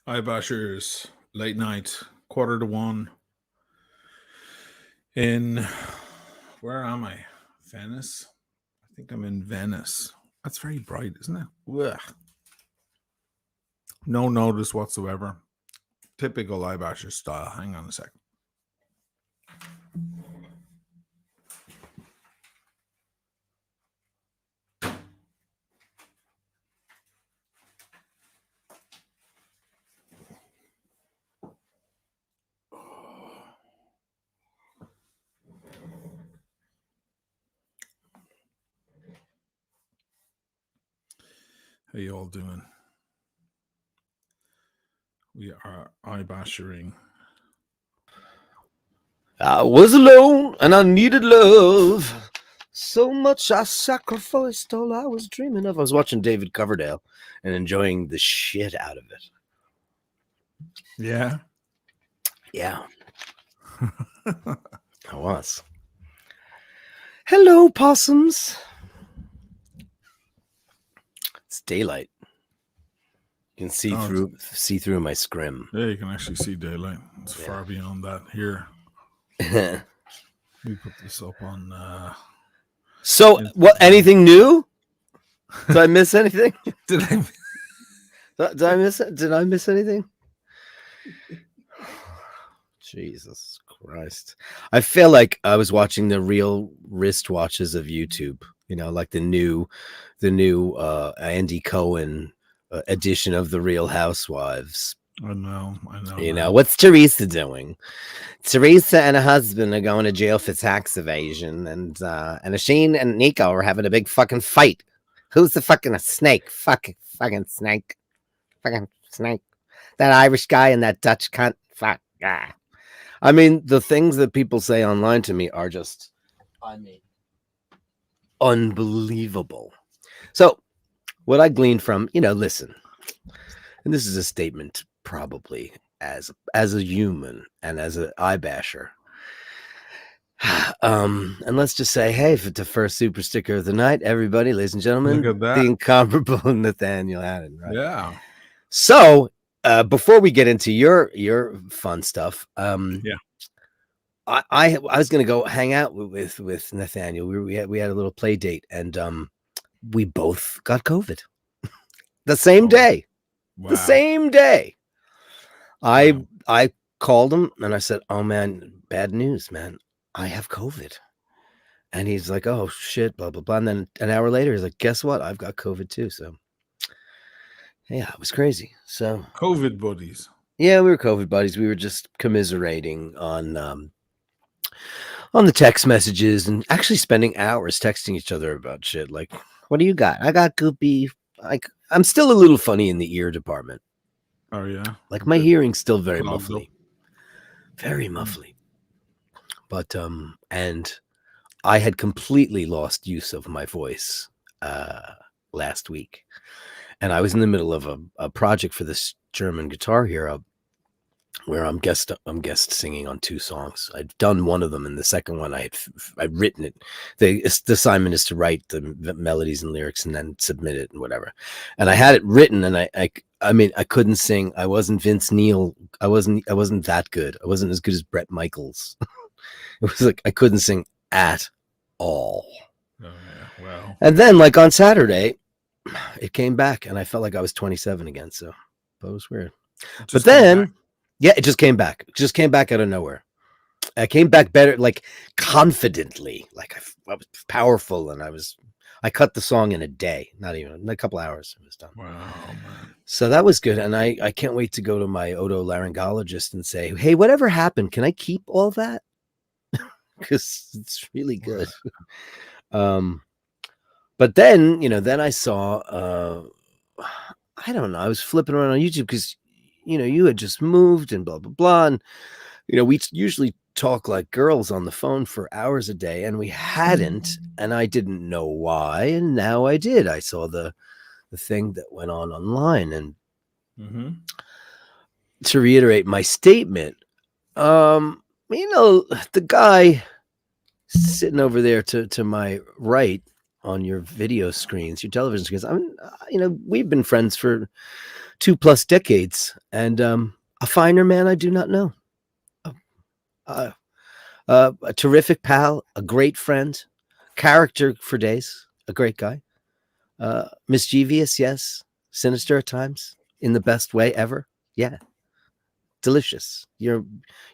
iBashers, late night, quarter to one in where am I? Venice? I think I'm in Venice. That's very bright, isn't it? Ugh. No notice whatsoever. Typical iBashers style. Hang on a second. How you all doing? We are iBashering. I was alone and I needed love. So much I sacrificed all I was dreaming of. I was watching David Coverdale and enjoying the shit out of it. Yeah. Yeah, I was. Hello, possums. It's daylight. You can see through my scrim. Yeah, you can actually see daylight. It's far beyond that. Here, we put this up on. So, what? Anything new? Did I miss anything? Did I? Did I miss it? Did I miss anything? Jesus Christ! I feel like I was watching the real wristwatches of YouTube. You know, like the new Andy Cohen edition of the Real Housewives. I know. You know, what's Teresa doing? Teresa and her husband are going to jail for tax evasion, and Asheen and Nico are having a big fucking fight. Who's the fucking snake? Fucking snake. Fucking snake. That Irish guy and that Dutch cunt. Fuck. Ah. I mean, the things that people say online to me are just, unbelievable. So, what I gleaned from, listen, and this is a statement probably as a human and as an iBasher. And let's just say, hey, for the first super sticker of the night, everybody, ladies and gentlemen, Look at that. the incomparable Nathaniel Haddon, right? Yeah. So, before we get into your fun stuff, yeah, I was gonna go hang out with Nathaniel. We had a little play date, and we both got COVID the same day. Wow. The same day. I called him and I said, "Oh man, bad news, man. I have COVID." And he's like, "Oh shit, blah blah blah." And then an hour later, he's like, "Guess what? I've got COVID too." So yeah, it was crazy. So COVID buddies. Yeah, we were COVID buddies. We were just commiserating on the text messages and actually spending hours texting each other about shit. Like, what do you got? I got goopy. Like, I'm still a little funny in the ear department. Oh yeah. Like my hearing's still very Clogged muffly. Very muffly. But and I had completely lost use of my voice last week. And I was in the middle of a project for this German guitar hero where I'm guest singing on 2 songs. I'd done one of them, and the second one I'd written it. The assignment is to write the melodies and lyrics and then submit it and whatever. And I had it written, and I mean I couldn't sing. I wasn't Vince Neil. I wasn't that good. I wasn't as good as Bret Michaels. It was like I couldn't sing at all. Oh yeah. Wow. And then like on Saturday, it came back, and I felt like I was 27 again. So that was weird. But then. Yeah, it just came back. It just came back out of nowhere. I came back better, like confidently, like I was powerful, and I cut the song in a day, not even in a couple hours. It was done. Wow, man. So that was good, and I can't wait to go to my otolaryngologist and say, hey, whatever happened? Can I keep all that? Because it's really good. But then, then I saw, I don't know, I was flipping around on YouTube because you had just moved and blah, blah, blah. And, we usually talk like girls on the phone for hours a day, and we hadn't, and I didn't know why. And now I did. I saw the thing that went on online. And to reiterate my statement, the guy sitting over there to my right on your video screens, your television screens. We've been friends for 2+ decades, and a finer man I do not know. Uh, a terrific pal, a great friend, character for days, a great guy. Mischievous, yes. Sinister at times, in the best way ever. Yeah. Delicious. You're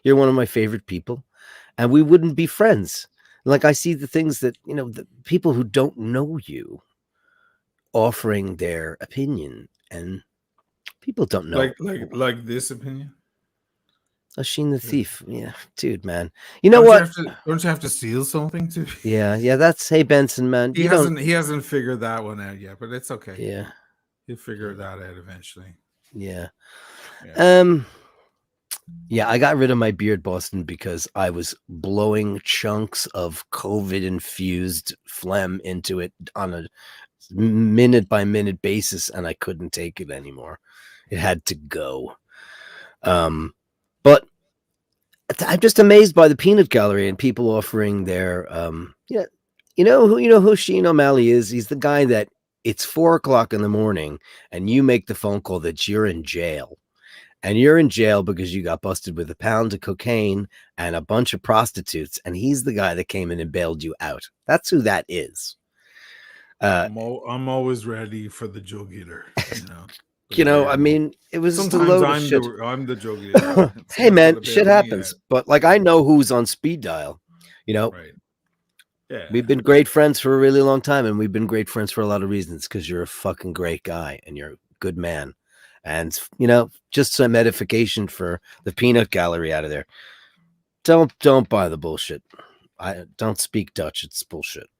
one of my favorite people, and we wouldn't be friends. Like, I see the things that, the people who don't know you offering their opinion, and people don't know. Like this opinion. Sheen the Thief. Yeah, dude, man. Don't What? Don't you have to steal something to? Yeah. That's Hey Benson, man. He hasn't figured that one out yet, but it's okay. Yeah, he'll figure that out eventually. Yeah. Yeah, I got rid of my beard, Boston, because I was blowing chunks of COVID-infused phlegm into it on a minute-by-minute basis, and I couldn't take it anymore. It had to go. But I'm just amazed by the peanut gallery and people offering their you know who Sheen O'Malley is? He's the guy that it's 4:00 in the morning and you make the phone call that you're in jail. And you're in jail because you got busted with a pound of cocaine and a bunch of prostitutes, and he's the guy that came in and bailed you out. That's who that is. I'm always ready for the drug eater. I mean, it was sometimes just a load of shit. I'm the drug eater. Hey man, shit happens. But like, I know who's on speed dial. Right. Yeah. We've been great friends for a really long time, and we've been great friends for a lot of reasons, because you're a fucking great guy and you're a good man. And, just some edification for the peanut gallery out of there. Don't buy the bullshit. I don't speak Dutch. It's bullshit.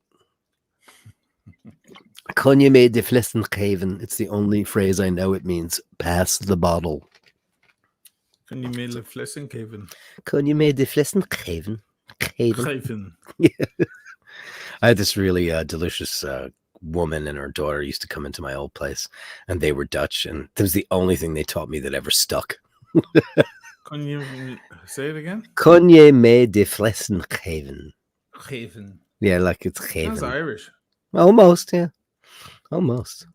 Kun je mij de flessen geven? It's the only phrase I know. It means pass the bottle. Kun je mij de flessen geven? Kun je mij de flessen geven? Geven. I had this really delicious woman and her daughter used to come into my old place, and they were Dutch, and that was the only thing they taught me that ever stuck. Can you say it again? Kun je mij de flessen geven? Geven. Yeah, like it's geven. That's Irish. Almost, yeah. Almost.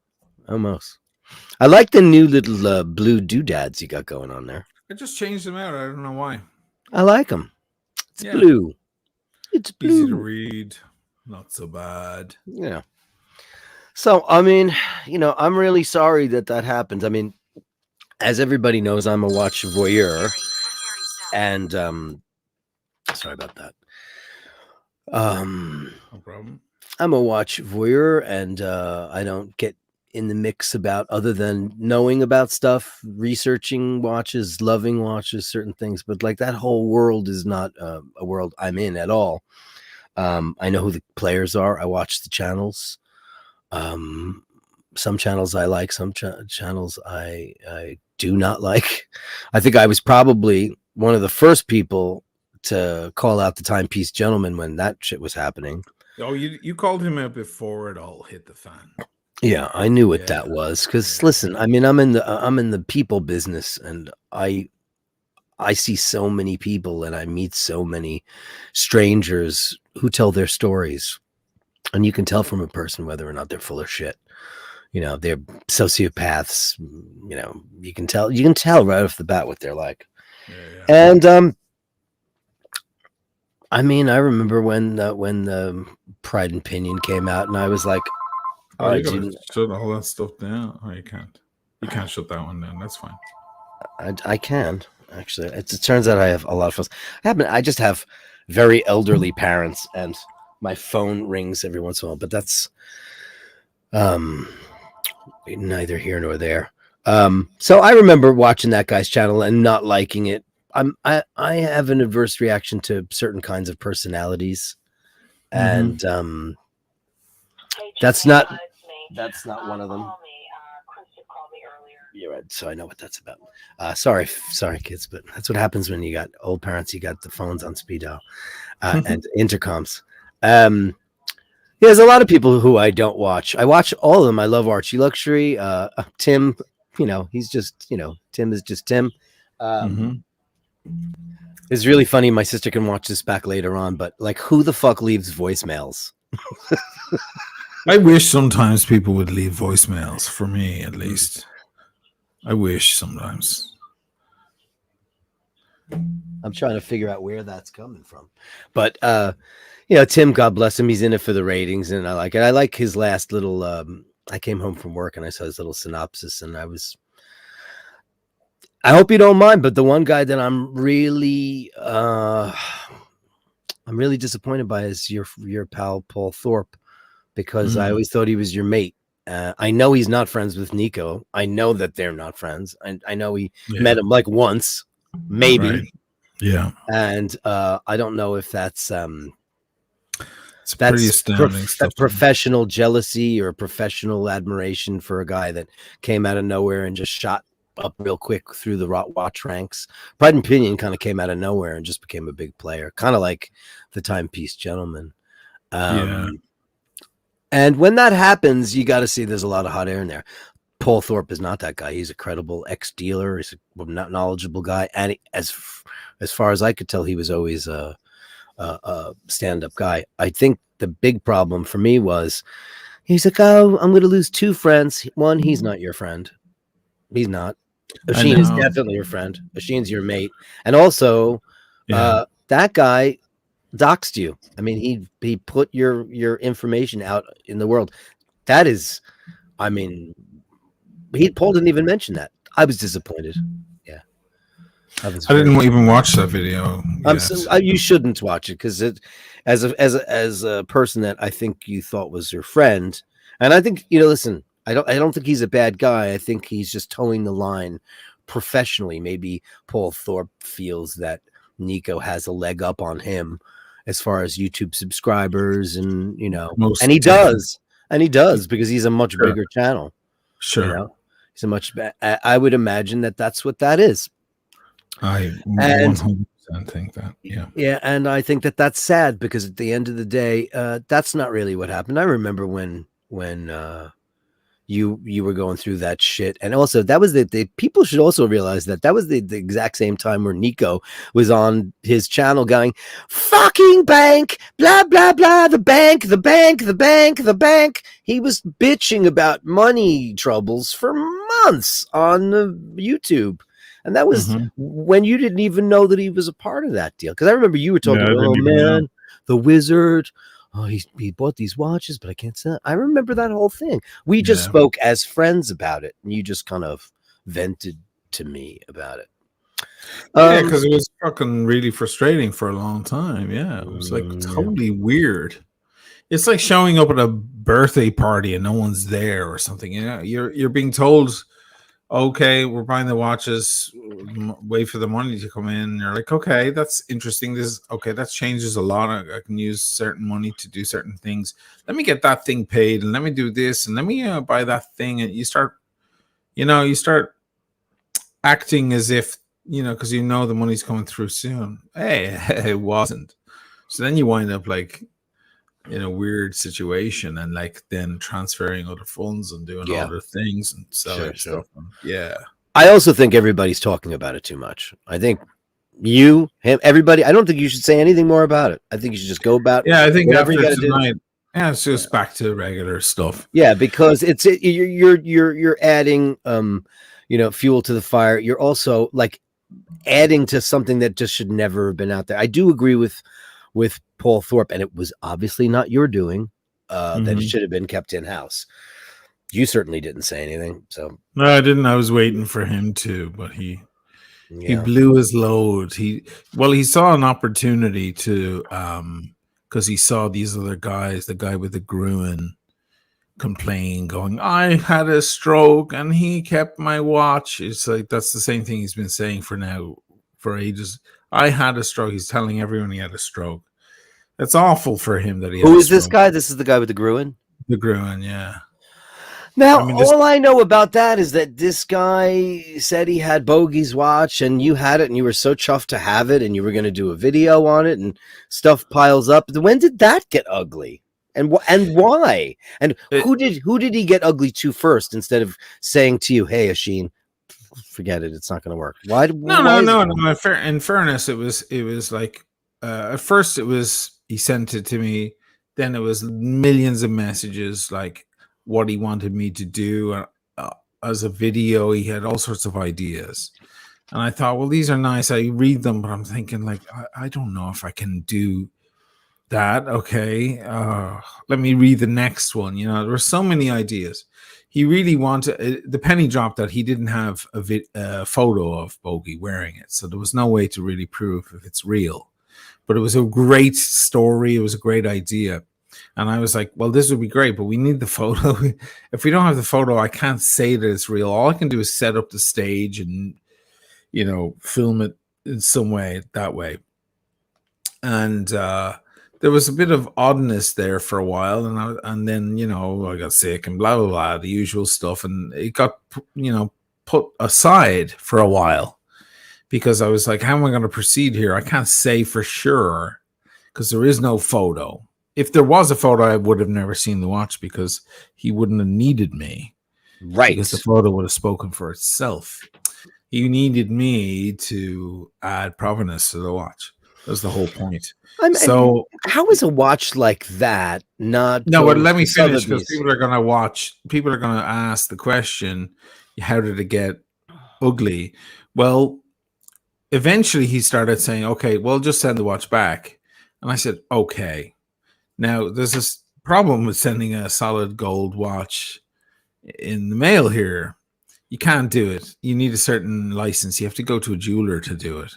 I like the new little blue doodads you got going on there. I just changed them out. I don't know why. I like them. It's blue. It's blue. Easy to read. Not so bad. Yeah. So, I mean, I'm really sorry that happened. I mean, as everybody knows, I'm a watch voyeur. And, sorry about that. No problem. I'm a watch voyeur, and I don't get in the mix about other than knowing about stuff, researching watches, loving watches, certain things. But like, that whole world is not a world I'm in at all. I know who the players are. I watch the channels. Some channels I like, some channels I do not like. I think I was probably one of the first people to call out the Timepiece Gentleman when that shit was happening. Oh, you called him out before it all hit the fan. Yeah, I knew what that was. Because listen, I mean, I'm in the people business, and I see so many people, and I meet so many strangers who tell their stories, and you can tell from a person whether or not they're full of shit. They're sociopaths. You can tell right off the bat what they're like. Yeah. And I mean, I remember when the Pride and Pinion came out, and I was like, "Oh, you gotta shut all that stuff down." Oh, you can't. You can't shut that one down. That's fine. I can actually. It turns out I have a lot of phones. I just have very elderly parents, and my phone rings every once in a while. But that's neither here nor there. So I remember watching that guy's channel and not liking it. I have an adverse reaction to certain kinds of personalities, and that's not one of them. You're right, so I know what that's about. Sorry, kids, but that's what happens when you got old parents. You got the phones on speed dial and intercoms. There's a lot of people who I don't watch. I watch all of them. I love Archie Luxury. Tim, he's just, Tim is just Tim. It's really funny. My sister can watch this back later on, but like, who the fuck leaves voicemails? I wish sometimes people would leave voicemails, for me at least. I wish sometimes. I'm trying to figure out where that's coming from. But you know, Tim, God bless him, he's in it for the ratings, and I like it. I like his last little I came home from work and I saw his little synopsis, and I hope you don't mind, but the one guy that I'm really disappointed by is your pal Paul Thorpe, because I always thought he was your mate. I know he's not friends with Nico. I know that they're not friends. I know he met him like once, maybe. Right. Yeah. And I don't know if that's It's pretty astounding stuff. Professional jealousy or professional admiration for a guy that came out of nowhere and just shot up real quick through the watch ranks. Pride and Pinion kind of came out of nowhere and just became a big player, kind of like the Timepiece Gentleman. And when that happens, you got to see there's a lot of hot air in there. Paul Thorpe is not that guy. He's a credible ex-dealer. He's a knowledgeable guy. And as far as I could tell, he was always a stand-up guy. I think the big problem for me was he's like, oh, I'm going to lose two friends. One, he's not your friend. He's not. Oisin is definitely your friend. Oisin's your mate. And also, that guy doxed you. I mean, he put your information out in the world. That is, I mean, Paul didn't even mention that. I was disappointed. Yeah, I didn't even watch that video. You shouldn't watch it, because as a person that I think you thought was your friend, and I think, you know, listen, I don't think he's a bad guy. I think he's just towing the line professionally. Maybe Paul Thorpe feels that Nico has a leg up on him as far as YouTube subscribers, and you know, and he does because he's a much bigger channel. Sure, you know? He's a much. I would imagine that that's what that is. I 100% think that. Yeah, and I think that that's sad, because at the end of the day, that's not really what happened. I remember when you were going through that shit, and also that was the people should also realize that was the exact same time where Nico was on his channel going, fucking bank, blah blah blah, the bank. He was bitching about money troubles for months on YouTube, and that was when you didn't even know that he was a part of that deal. Because I remember you were talking, oh man, the wizard. Oh, he bought these watches, but I can't sell it. I remember that whole thing. We just spoke as friends about it, and you just kind of vented to me about it. Yeah, because it was fucking really frustrating for a long time. Yeah, it was like totally weird. It's like showing up at a birthday party and no one's there or something. You know, you're being told, okay, we're buying the watches, wait for the money to come in. And you're like, okay, that's interesting. That changes a lot. I can use certain money to do certain things. Let me get that thing paid, and let me do this, and let me buy that thing. And you start acting as if, you know, because you know the money's coming through soon. Hey, it wasn't. So then you wind up like in a weird situation, and like then transferring other funds and doing other things and selling stuff. Yeah. I also think everybody's talking about it too much. I think you, him, everybody, I don't think you should say anything more about it. I think you should just go about I think after tonight, it's just back to regular stuff. Yeah, because you're adding you know, fuel to the fire. You're also like adding to something that just should never have been out there. I do agree with Paul Thorpe, and it was obviously not your doing, that it should have been kept in-house. You certainly didn't say anything. So no, I didn't. I was waiting for him to, but he blew his load. He saw an opportunity to, because he saw these other guys, the guy with the Gruen complain, going, I had a stroke and he kept my watch. It's like, that's the same thing he's been saying for ages. I had a stroke. He's telling everyone he had a stroke. It's awful for him that he. Who is this guy? This is the guy with the Gruen? The Gruen, yeah. Now, all I know about that is that this guy said he had Bogey's watch, and you had it, and you were so chuffed to have it, and you were going to do a video on it, and stuff piles up. When did that get ugly? And why? And who did he get ugly to first, instead of saying to you, hey, Oisin, forget it, it's not going to work? Why? No. In fairness, it was like at first it was, he sent it to me Then it was millions of messages like what he wanted me to do as a video. He had all sorts of ideas. And I thought, well, these are nice. I read them, but I'm thinking, like, I don't know if I can do that. Okay. Let me read the next one. You know, there were so many ideas. He really wanted the penny dropped that he didn't have a photo of Bogey wearing it. So there was no way to really prove if it's real. But it was a great story. It was a great idea. And I was like, well, this would be great, but we need the photo. If we don't have the photo, I can't say that it's real. All I can do is set up the stage and, you know, film it in some way that way. And there was a bit of oddness there for a while, and then, you know, I got sick and blah blah blah, the usual stuff, and it got, you know, put aside for a while because I was like, how am I going to proceed here? I can't say for sure because there is no photo. If there was a photo, I would have never seen the watch because he wouldn't have needed me, Right. because the photo would have spoken for itself. He needed me to add provenance to the watch. That's the whole point. So how is a watch like that not? no, but let me to finish, because Sotheby's? people are going to watch. People are going to ask the question, how did it get ugly? Well, eventually he started saying, okay, well, just send the watch back. And I said, okay. Now, there's this problem with sending a solid gold watch in the mail here. You can't do it. You need a certain license. You have to go to a jeweler to do it.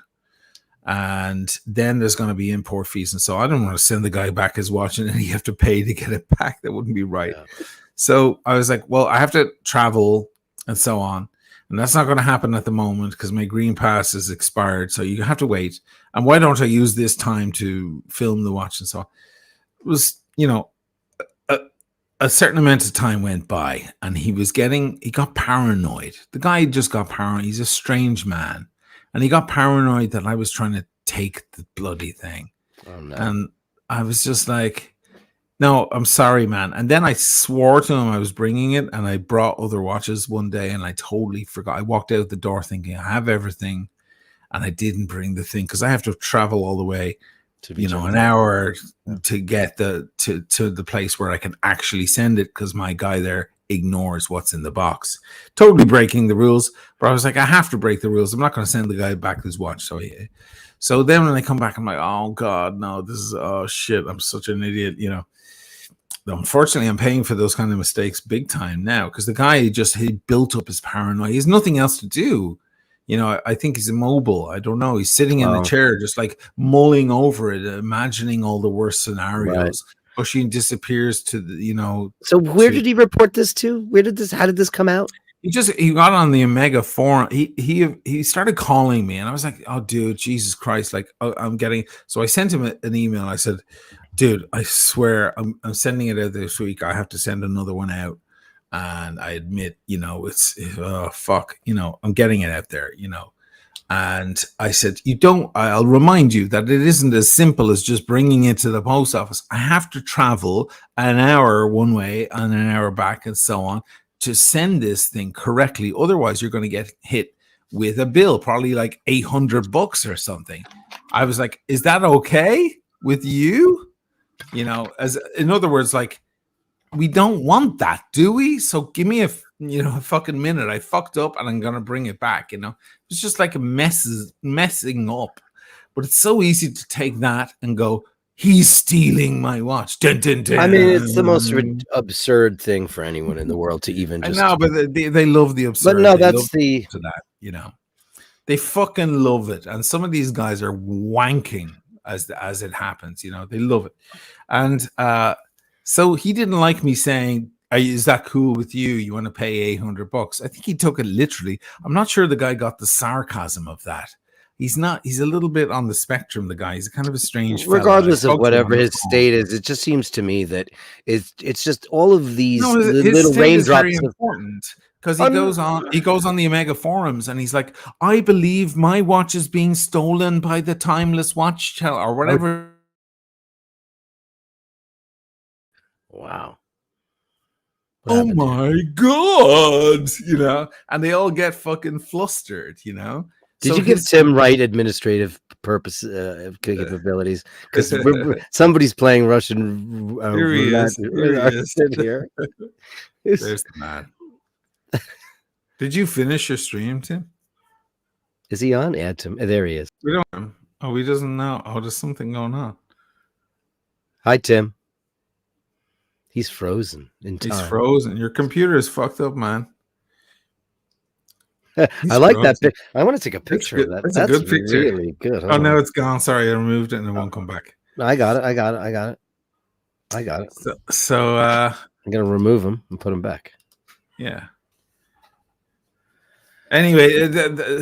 And then there's going to be import fees. And so I don't want to send the guy back his watch and then you have to pay to get it back. That wouldn't be right. Yeah. So I was like, well, I have to travel and so on. And that's not going to happen at the moment because my green pass is expired. So you have to wait. And why don't I use this time to film the watch and so on? It was, you know, a certain amount of time went by and he got paranoid. The guy just got paranoid. He's a strange man. And he got paranoid that I was trying to take the bloody thing. Oh, no. And I was just like, no, I'm sorry, man. And then I swore to him I was bringing it, and I brought other watches one day and I totally forgot. I walked out the door thinking I have everything, and I didn't bring the thing because I have to travel all the way, you know, an hour to get to the place where I can actually send it because my guy there ignores what's in the box. Totally breaking the rules. But I was like, I have to break the rules. I'm not going to send the guy back his watch. So then when I come back, I'm like, oh God, no, this is, oh shit, I'm such an idiot, you know. Unfortunately, I'm paying for those kind of mistakes big time now because the guy he built up his paranoia. He has nothing else to do. You know, I think he's immobile. I don't know. He's sitting in the chair, just like mulling over it, imagining all the worst scenarios. Right. Oisin disappears to the, you know. So where did he report this to? How did this come out? He got on the Omega forum. He started calling me, and I was like, oh, dude, Jesus Christ. Like, I'm getting, so I sent him an email. I said, dude, I swear I'm sending it out this week. I have to send another one out. And I admit, you know, it's fuck, you know, I'm getting it out there, you know. And I said, I'll remind you that it isn't as simple as just bringing it to the post office. I have to travel an hour one way and an hour back and so on to send this thing correctly. Otherwise, you're going to get hit with a bill, probably like $800 or something. I was like, is that okay with you? You know, in other words, like, we don't want that, do we? So give me a fucking minute. I fucked up and I'm going to bring it back, you know. It's just like messing up. But it's so easy to take that and go, he's stealing my watch. Dun, dun, dun. I mean, it's the most absurd thing for anyone in the world to even just... I know, but they love the absurd. But no, that's to that, you know. They fucking love it. And some of these guys are wanking as it happens, you know. They love it. And so he didn't like me saying, is that cool with you? You want to pay $800? I think he took it literally. I'm not sure the guy got the sarcasm of that. He's a little bit on the spectrum, the guy. He's kind of a strange fella. Regardless of whatever his state is, it just seems to me that it's just all of these little raindrops. Is very important because he goes on the Omega forums and he's like, I believe my watch is being stolen by the Timeless Watch or whatever. Wow. Oh my God, you know, and they all get fucking flustered, you know. Did you give Tim right administrative purpose capabilities? Because somebody's playing Russian here he roulette is. Here he is. here. There's the man. Did you finish your stream, Tim? Is he on? Yeah, Tim. There he is. We don't. Oh, he doesn't know. Oh, there's something going on. Hi, Tim. He's frozen in time. He's frozen. Your computer is fucked up, man. I like that. I want to take a picture of that. That's a good picture. Really good. Oh, no, it's gone. Sorry, I removed it and it won't come back. I got it. So I'm gonna remove him and put him back. Yeah. Anyway,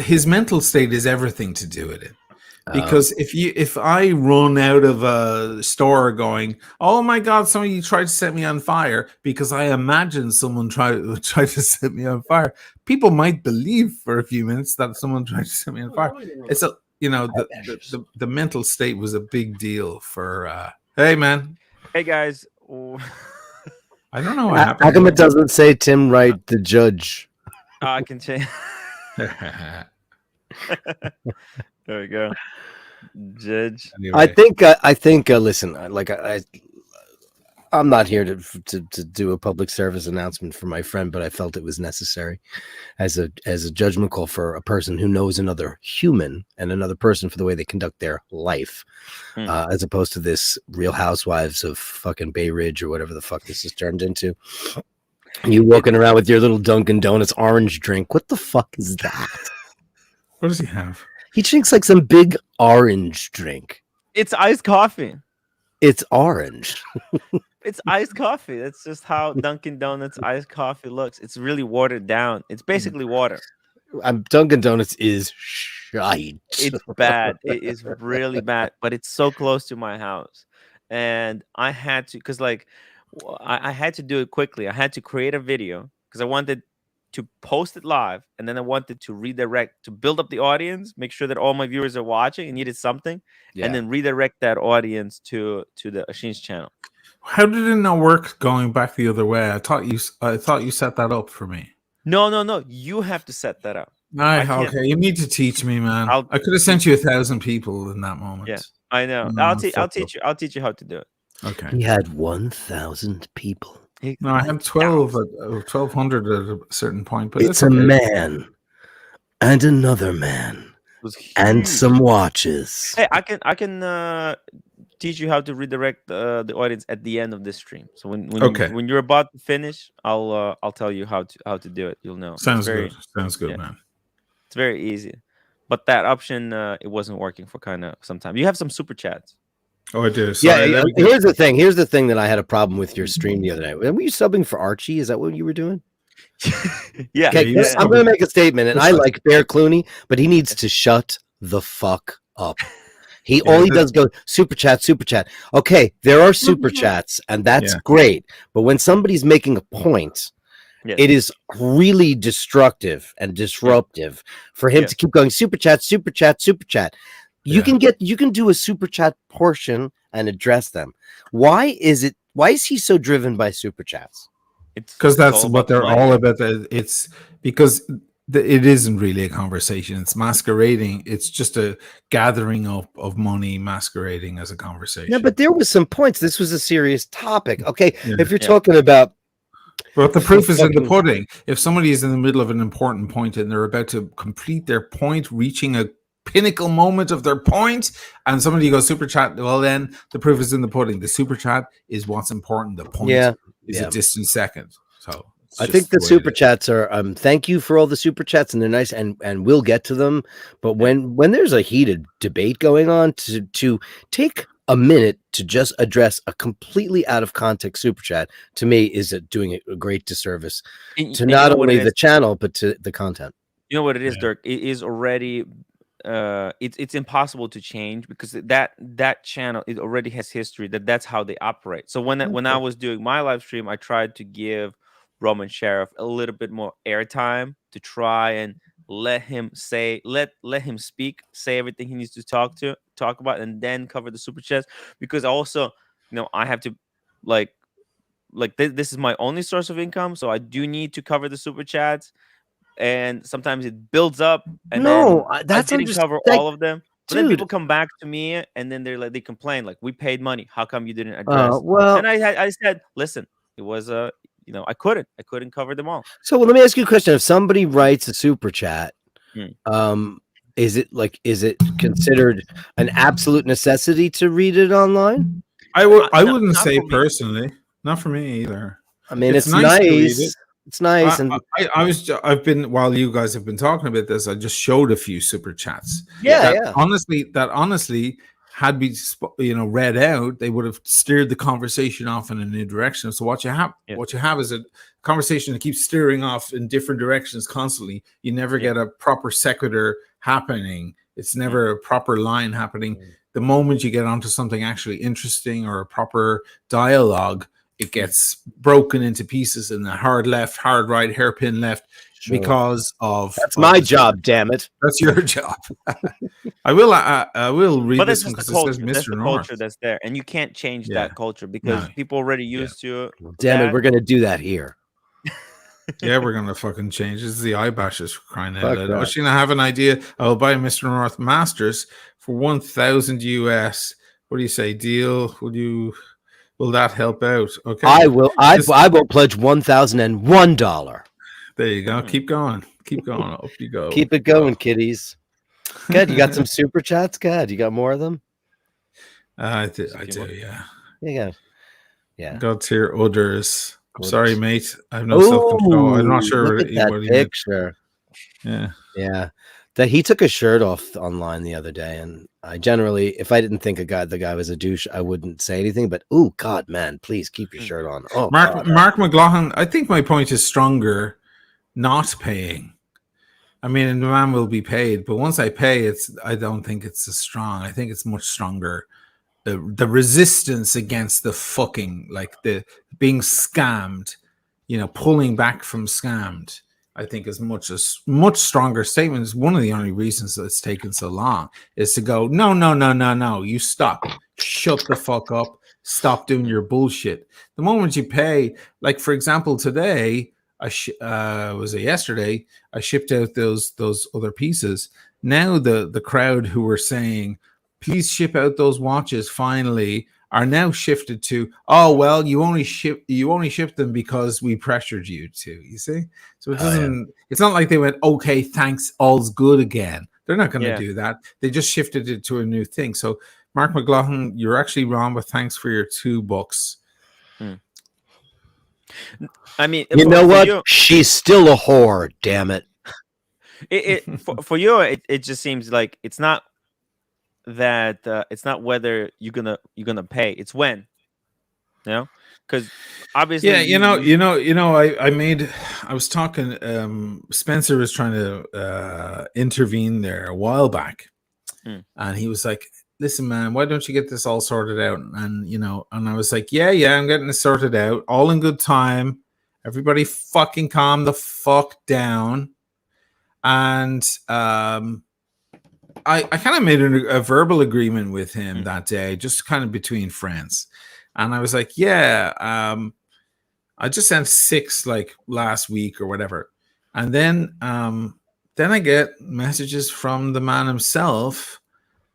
his mental state is everything to do with it. Because if I run out of a store going, oh my God, somebody tried to set me on fire, because I imagine someone tried to set me on fire, people might believe for a few minutes that someone tried to set me on fire. It's the mental state was a big deal for. Hey man. Hey guys. I don't know what happened. How come it doesn't say Tim Wright, the judge? I can change. There we go. Judge. Anyway. I think. Listen, I'm not here to do a public service announcement for my friend, but I felt it was necessary as a judgment call for a person who knows another human and another person for the way they conduct their life, as opposed to this Real Housewives of fucking Bay Ridge or whatever the fuck this has turned into. You walking around with your little Dunkin' Donuts orange drink. What the fuck is that? What does he have? He drinks like some big orange drink. It's iced coffee. It's orange. It's iced coffee. That's just how Dunkin' Donuts iced coffee looks. It's really watered down. It's basically water. Dunkin' Donuts is shite. It's bad. It is really bad. But it's so close to my house, and I had to, because I had to do it quickly. I had to create a video because I wanted to post it live, and then I wanted to redirect to build up the audience, make sure that all my viewers are watching and needed something, and then redirect that audience to the Ashin's channel. How did it not work going back the other way? I thought you set that up for me. No. You have to set that up. Okay, you need to teach me, man. I could have sent you 1,000 people in that moment. Yeah, I know. I'll teach you. I'll teach you how to do it. Okay. He had 1,000 people. No, I had 1,200 at a certain point. But it's a man and another man and some watches. Hey, I can teach you how to redirect the audience at the end of this stream. So when you're about to finish, I'll tell you how to do it. You'll know. Sounds good. Sounds good, man. It's very easy. But that option, it wasn't working for kind of some time. You have some super chats. Oh, I do. Sorry, here's the thing. Here's the thing that I had a problem with your stream the other night. Were you subbing for Archie? Is that what you were doing? Yeah. Okay, I'm going to make a statement, and I like Bear Clooney, but he needs to shut the fuck up. All he does go super chat. Okay, there are super chats, and that's great. But when somebody's making a point, it is really destructive and disruptive for him to keep going super chat. You can do a super chat portion and address them. Why is he so driven by super chats? It's because that's what they're all about. It's because it isn't really a conversation. It's masquerading. It's just a gathering up of money masquerading as a conversation. Yeah, but there was some points. This was a serious topic. Okay, if you're talking about. But the proof is in the pudding. If somebody is in the middle of an important point and they're about to complete their point, reaching a pinnacle moment of their point, and somebody goes super chat, well, then the proof is in the pudding. The super chat is what's important. The point is a distant second. So I think the super chats are thank you for all the super chats, and they're nice, and we'll get to them. But when there's a heated debate going on, to take a minute to just address a completely out of context super chat, to me is doing a great disservice to not only the channel but to the content. You know what it is, Dirk? It is already it's impossible to change, because that channel, it already has history. That's how they operate. So when I was doing my live stream, I tried to give Roman Sheriff a little bit more airtime to try and let him speak, say everything he needs to talk about, and then cover the super chats. Because also, I have to this is my only source of income, so I do need to cover the super chats. and sometimes it builds up, and No, then that's I didn't cover all of them. But then dude. people come back to me, and then they complain like, "We paid money. How come you didn't address?" Well, And I said, "Listen, it was I couldn't cover them all." So let me ask you a question: if somebody writes a super chat, Hmm. is it considered an absolute necessity to read it online? I wouldn't Not say for me. personally, not for me either. I mean, it's nice to read it. It's nice, and I've been, while you guys have been talking about this, I just showed a few super chats. yeah. That honestly had been read out, they would have steered the conversation off in a new direction. So what you have is a conversation that keeps steering off in different directions constantly. You never get a proper sequitur happening. It's never a proper line happening. The moment you get onto something actually interesting or a proper dialogue, it gets broken into pieces in the hard left, hard right, hairpin left, because of that's my job. Damn it, that's your job. I will read this one because it says That's Mr. the North. culture that's there, and you can't change that culture because people already used to. Damn it, we're gonna do that here. Yeah, we're gonna fucking change. This is the iBashers for crying out loud. Oshina, I have an idea. I'll buy Mr. North Masters for 1,000 US. What do you say? Deal? Will that help out? Okay, I will. I will pledge $1,001. There you go. Keep going. Keep going. Up you go. Keep it going, kiddies. Good. You got some super chats? Good. You got more of them? I do. Yeah. Yeah. God's here. Others. I'm sorry, mate. I have no self-control. I'm not sure look at that picture. Yeah. That he took his shirt off online the other day, and I generally, if I didn't think the guy was a douche, I wouldn't say anything. But oh God, man, please keep your shirt on. Oh, Mark McLaughlin. I think my point is stronger. Not paying. I mean, the man will be paid, but once I pay, I don't think it's as strong. I think it's much stronger. The resistance against the fucking, like the being scammed, pulling back from scammed, I think is much stronger statement. Is one of the only reasons that it's taken so long is to go, no, you stop, shut the fuck up, stop doing your bullshit. The moment you pay, like for example, today, was it yesterday? I shipped out those other pieces. Now the crowd who were saying, please ship out those watches finally, are now shifted to, oh well, you only ship them because we pressured you to. You see, so it doesn't. It's not like they went, okay, thanks, all's good again. They're not going to do that. They just shifted it to a new thing. So Mark McLaughlin, you're actually wrong, but thanks for your $2. I mean, you know what? She's still a whore. Damn it! For you, it just seems like it's not that it's not whether you're gonna pay. It's when, because obviously, I was talking. Spencer was trying to intervene there a while back, and he was like, listen, man, why don't you get this all sorted out? And and I was like, yeah, I'm getting it sorted out, all in good time. Everybody fucking calm the fuck down. And I kind of made a verbal agreement with him that day, just kind of between friends. And I was like, yeah, I just sent 6 like last week or whatever. And then I get messages from the man himself,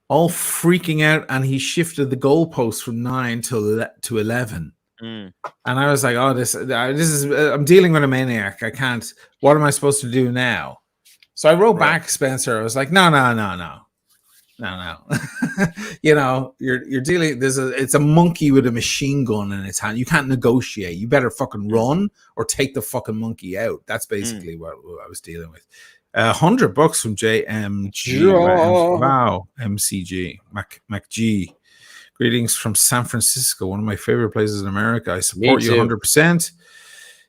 all freaking out, and he shifted the goalpost from 9 to 11. And I was like, oh, this is, I'm dealing with a maniac. I can't. What am I supposed to do now? So I wrote back Spencer. I was like, no. You're dealing. It's a monkey with a machine gun in its hand. You can't negotiate. You better fucking run or take the fucking monkey out. That's basically what I was dealing with. $100 from JMG. Wow, MCG MacG. Greetings from San Francisco, one of my favorite places in America. I support you 100%.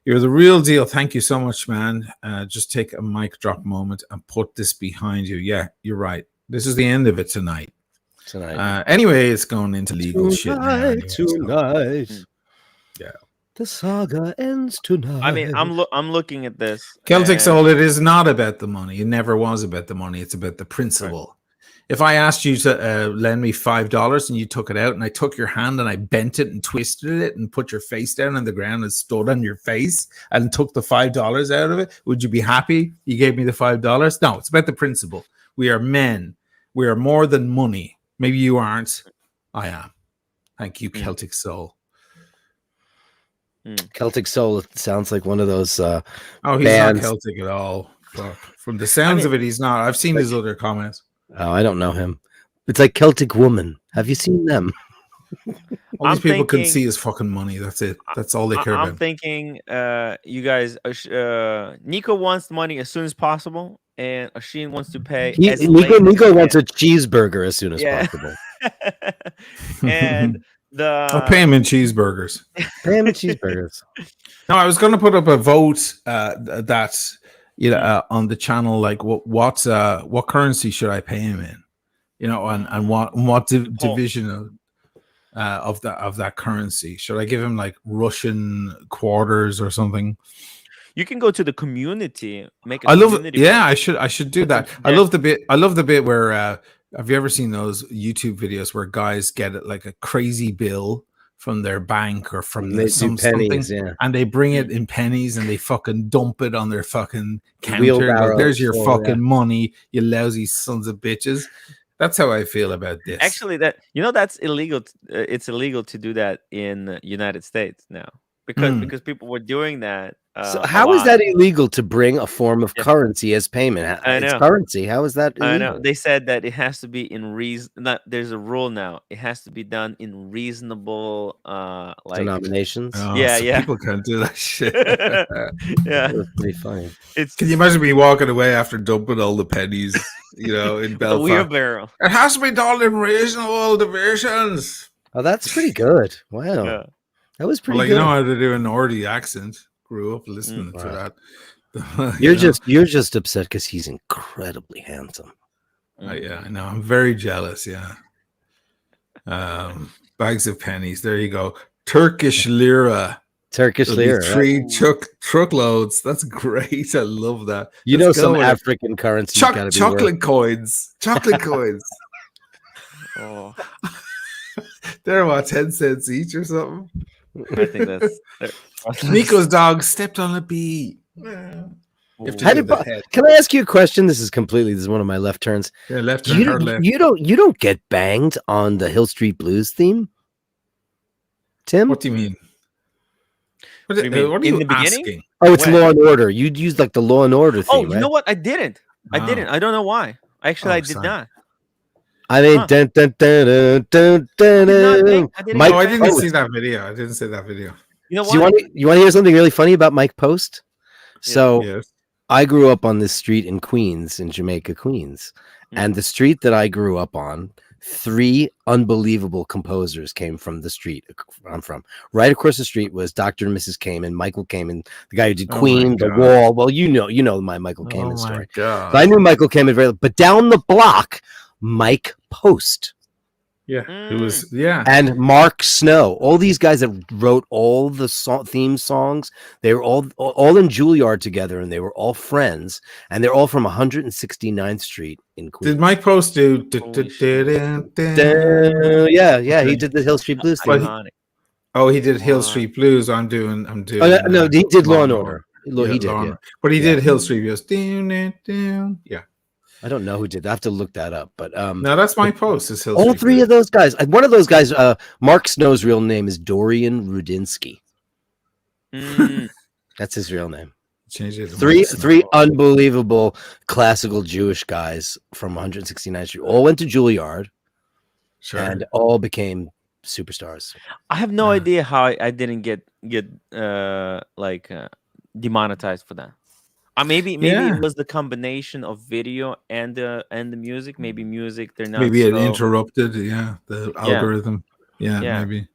You're the real deal. Thank you so much, man. Just take a mic drop moment and put this behind you. Yeah, you're right. This is the end of it tonight. Anyway, it's going into legal shit now. Anyway, tonight. So. Yeah. The saga ends tonight. I mean, I'm looking at this. Celtic Soul, it is not about the money. It never was about the money. It's about the principle. If I asked you to lend me $5 and you took it out, and I took your hand and I bent it and twisted it and put your face down on the ground and stood on your face and took the $5 out of it, would you be happy you gave me the $5? No, it's about the principle. We are men. We are more than money. Maybe you aren't. I am. Thank you, Celtic Soul. Celtic Soul sounds like one of those oh, he's bands. Not Celtic at all. Fuck. From the sounds of it, he's not. I've seen his other comments. Oh, I don't know him. It's like Celtic Woman. Have you seen them? All these people can see is fucking money. That's it. That's all they care about. I'm thinking, you guys, Nico wants money as soon as possible, and Ashin wants to pay. Nico wants a cheeseburger as soon as possible. And I'll pay him in cheeseburgers. Pay him in cheeseburgers. No, I was going to put up a vote that on the channel, like what currency should I pay him in, and what division of that currency should I give him, like Russian quarters or something? You can go to the community. I should do that. I love the bit where. Have you ever seen those YouTube videos where guys get like a crazy bill from their bank or from pennies, and they bring it in pennies and they fucking dump it on their fucking counter? There's your fucking money, you lousy sons of bitches. That's how I feel about this. Actually, that's illegal. It's illegal to do that in the United States now because people were doing that. So how is that illegal to bring a form of currency as payment? I know. It's currency. How is that illegal? I know. They said that it has to be in reason. There's a rule now. It has to be done in reasonable denominations. Oh, yeah. People can't do that shit. Yeah, that's pretty funny. Can you imagine me walking away after dumping all the pennies, in Belfast? The wheelbarrow. It has to be done in reasonable divisions. Oh, that's pretty good. Wow. Yeah. That was pretty good. You know how to do an Nordy accent. Grew up listening to that. You're just upset because he's incredibly handsome. Yeah, I know. I'm very jealous. Yeah. Bags of pennies. There you go. Turkish lira. Turkish lira. 3 truckloads. That's great. I love that. Some African currency. Chocolate coins. Chocolate coins. Oh. They're what, 10 cents each or something? I think that's Nico's dog stepped on a bee. Can I ask you a question? This is one of my left turns. Yeah, left turn. Left. You don't get banged on the Hill Street Blues theme, Tim? What do you mean? What are you in the asking? beginning? Oh, it's Law and Order. You'd use like the Law and Order theme. Oh, you right? know what? I didn't. I don't know why. Actually, I did not. I mean, I didn't see that video. I didn't see that video. You know what? So you want to hear something really funny about Mike Post? So I grew up on this street in Queens, in Jamaica, Queens. And the street that I grew up on, 3 unbelievable composers came from the street I'm from. Right across the street was Dr. and Mrs. Kamen, Michael Kamen, the guy who did Queen, The Wall. Well, you know my Michael Kamen story. So I knew Michael Kamen very well. But down the block, Mike Post. Yeah, it was. Yeah, and Mark Snow. All these guys that wrote all the theme songs. They were all in Juilliard together, and they were all friends. And they're all from 169th Street in Queens. Did Mike Post do? Yeah, he did the Hill Street Blues theme. Oh, he did Hill Street Blues. I'm doing. No, he did Law and Order. He did, but he did Hill Street Blues. Yeah. I don't know who did that. I have to look that up. But no, that's my post. It's all 3 of those guys. One of those guys, Mark Snow's real name is Dorian Rudinsky. That's his real name. Change it. 3 unbelievable classical Jewish guys from 169th Street. All went to Juilliard, and all became superstars. I have no idea how I didn't get demonetized for that. Maybe it was the combination of video and the music. Maybe music they're not. Maybe it interrupted. Yeah, the algorithm. Yeah, maybe.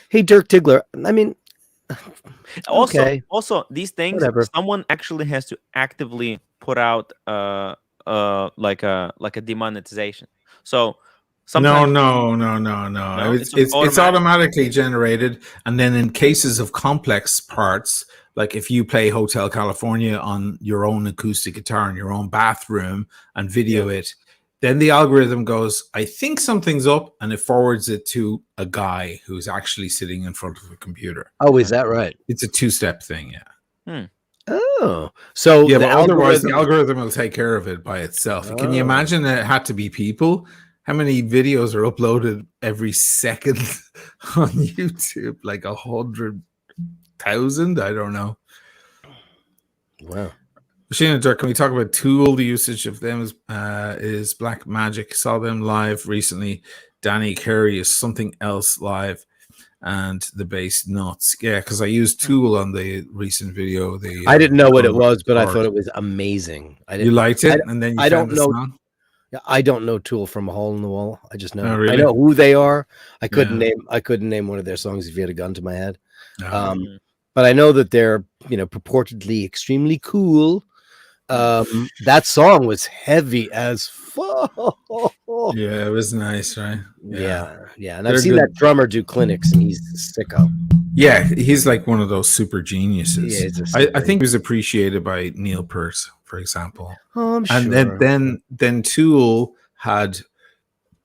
Hey, Dirk Tigler. I mean, also these things. Whatever. Someone actually has to actively put out like a demonetization. So. Sometimes no. It's automatically generated, and then in cases of complex parts, like if you play Hotel California on your own acoustic guitar in your own bathroom and video it, then the algorithm goes, I think something's up, and it forwards it to a guy who's actually sitting in front of a computer. Oh, is that right? It's a two-step thing, yeah. Oh, so yeah, but otherwise the algorithm will take care of it by itself. Can you imagine that it had to be people? How many videos are uploaded every second on YouTube? Like 100,000? I don't know. Wow. Machine and Dirk, can we talk about Tool? The usage of them is Black Magic. Saw them live recently. Danny Carey is Something Else live. And the bass nuts. Yeah, because I used Tool on the recent video. I didn't know what it was, but I thought it was amazing. You liked it? And then you found the song? I don't know Tool from a hole in the wall. I just know. Oh, really? I know who they are. I couldn't name one of their songs if you had a gun to my head. But I know that they're purportedly extremely cool. That song was heavy as fuck. Yeah, it was nice, right? Yeah. And I've seen that drummer do clinics, and he's a sicko. Yeah, he's like one of those super geniuses. Yeah, I think he was appreciated by Neil Peart, for example. Oh, I'm and sure. then Tool had,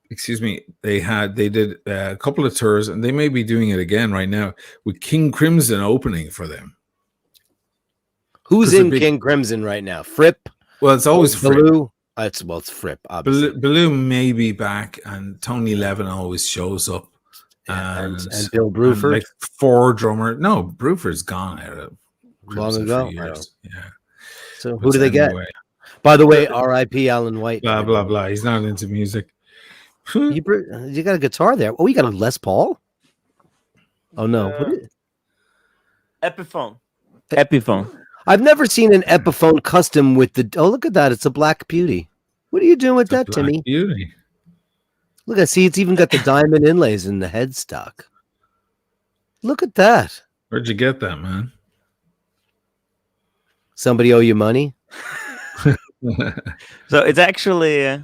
they did a couple of tours, and they may be doing it again right now with King Crimson opening for them. Who's in King Crimson right now? Fripp? Well, it's always Fripp. It's Fripp, obviously. Baloo may be back, and Tony Levin always shows up. And Bill Bruford? Like 4 drummer. No, Bruford's gone out of long ago. Years. Yeah. So who do they get? By the way, R.I.P. Alan White. Blah, blah, blah. He's not into music. You got a guitar there. Oh, you got a Les Paul? Oh, no. Epiphone. I've never seen an Epiphone custom with the... Oh, look at that. It's a Black Beauty. What are you doing with that, Timmy? Beauty. Look, I see it's even got the diamond inlays in the headstock. Look at that. Where'd you get that, man? Somebody owe you money? So it's actually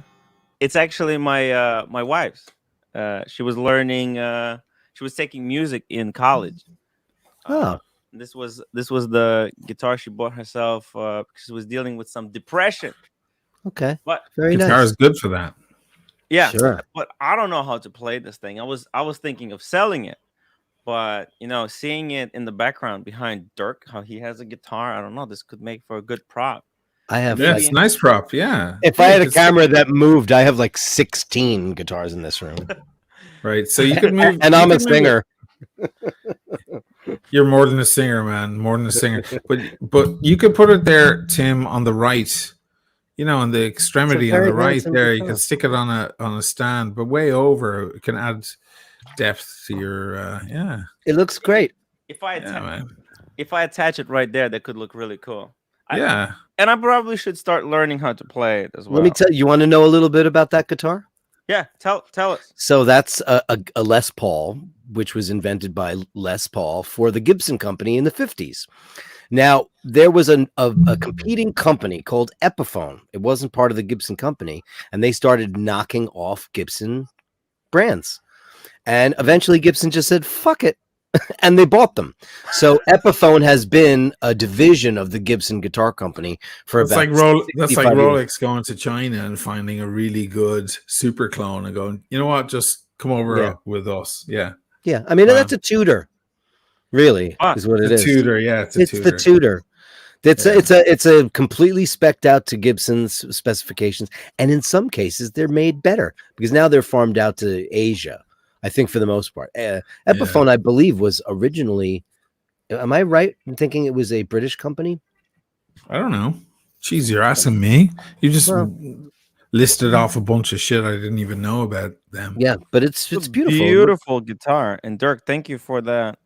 my wife's. She was learning. She was taking music in college. Oh. This was the guitar she bought herself because she was dealing with some depression. Okay, but very nice. Guitar is good for that. Yeah, sure. But I don't know how to play this thing. I was thinking of selling it, but seeing it in the background behind Dirk, how he has a guitar, I don't know. This could make for a good prop. I have. Yeah, it's a nice prop. Yeah. If I had a camera that moved, I have like 16 guitars in this room. Right. So you could move, and I'm a singer. You're more than a singer, man. More than a singer. But you could put it there, Tim, on the right. On the extremity on the right there. You can stick it on a stand, but way over, it can add depth to your. It looks great. If I attach it right there, that could look really cool. And I probably should start learning how to play it as well. Let me tell you. You want to know a little bit about that guitar? Yeah, tell us. So that's a Les Paul, which was invented by Les Paul for the Gibson Company in the 50s. Now, there was a competing company called Epiphone. It wasn't part of the Gibson Company, and they started knocking off Gibson brands. And eventually Gibson just said, fuck it, and they bought them. So Epiphone has been a division of the Gibson Guitar Company for that's about that's like Rolex going to China and finding a really good super clone and going, you know what, just come over with us. Yeah. I mean, that's a Tudor. Really, is what it is. Tudor, yeah, it's the Tudor. It's a completely specced out to Gibson's specifications, and in some cases they're made better because now they're farmed out to Asia. I think for the most part, Epiphone, I believe, was originally. Am I right in thinking it was a British company? I don't know. Jeez, you're asking me. You just listed off a bunch of shit I didn't even know about them. Yeah, but it's beautiful. Beautiful guitar, and Dirk, thank you for that.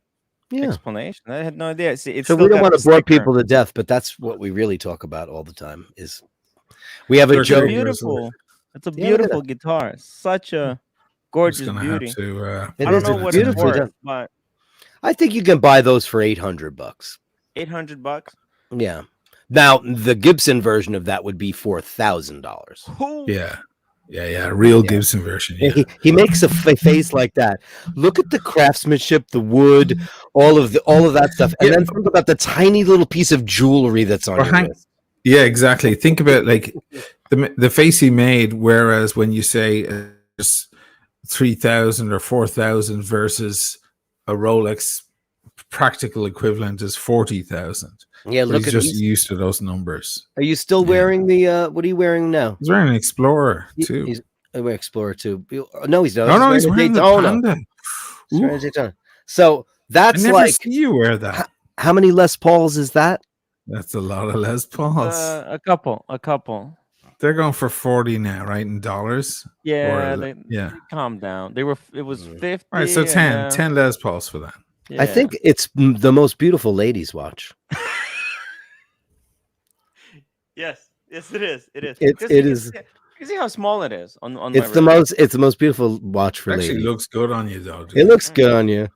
Explanation. I had no idea. See, so we don't want to bore people to death, but that's what we really talk about all the time. Is we have a joke. Beautiful. It's a beautiful guitar. Such a gorgeous beauty. I don't know what it's worth, but I think you can buy those for $800. $800. Yeah. Now the Gibson version of that would be $4,000. Yeah. Real Gibson version. Yeah. He makes a face like that. Look at the craftsmanship, the wood, all of that stuff, and then think about the tiny little piece of jewelry that's on your wrist. Yeah, exactly. Think about like the face he made. Whereas when you say it's 3,000 or 4,000 versus a Rolex practical equivalent is 40,000. Yeah, But look he's at just these. used to those numbers. Are you still Yeah. wearing the? What are you wearing now? He's wearing an Explorer too. He's wearing Explorer too. No, he's not. Oh no, he's a wearing the Daytona. Panda. He's wearing a Ooh, Daytona. So I that's never like see you wear that. how many Les Pauls is that? That's a lot of Les Pauls. A couple. They're going for 40 now, right? In dollars. Yeah, Or, yeah. they calmed down. It was 50. All right, so 10 Les Pauls for that. Yeah. I think it's the most beautiful ladies watch. Yes, it is. It is. It is. You can see how small it is on my It's the wrist. most beautiful watch for It actually ladies. looks good on you, though. It looks good on you.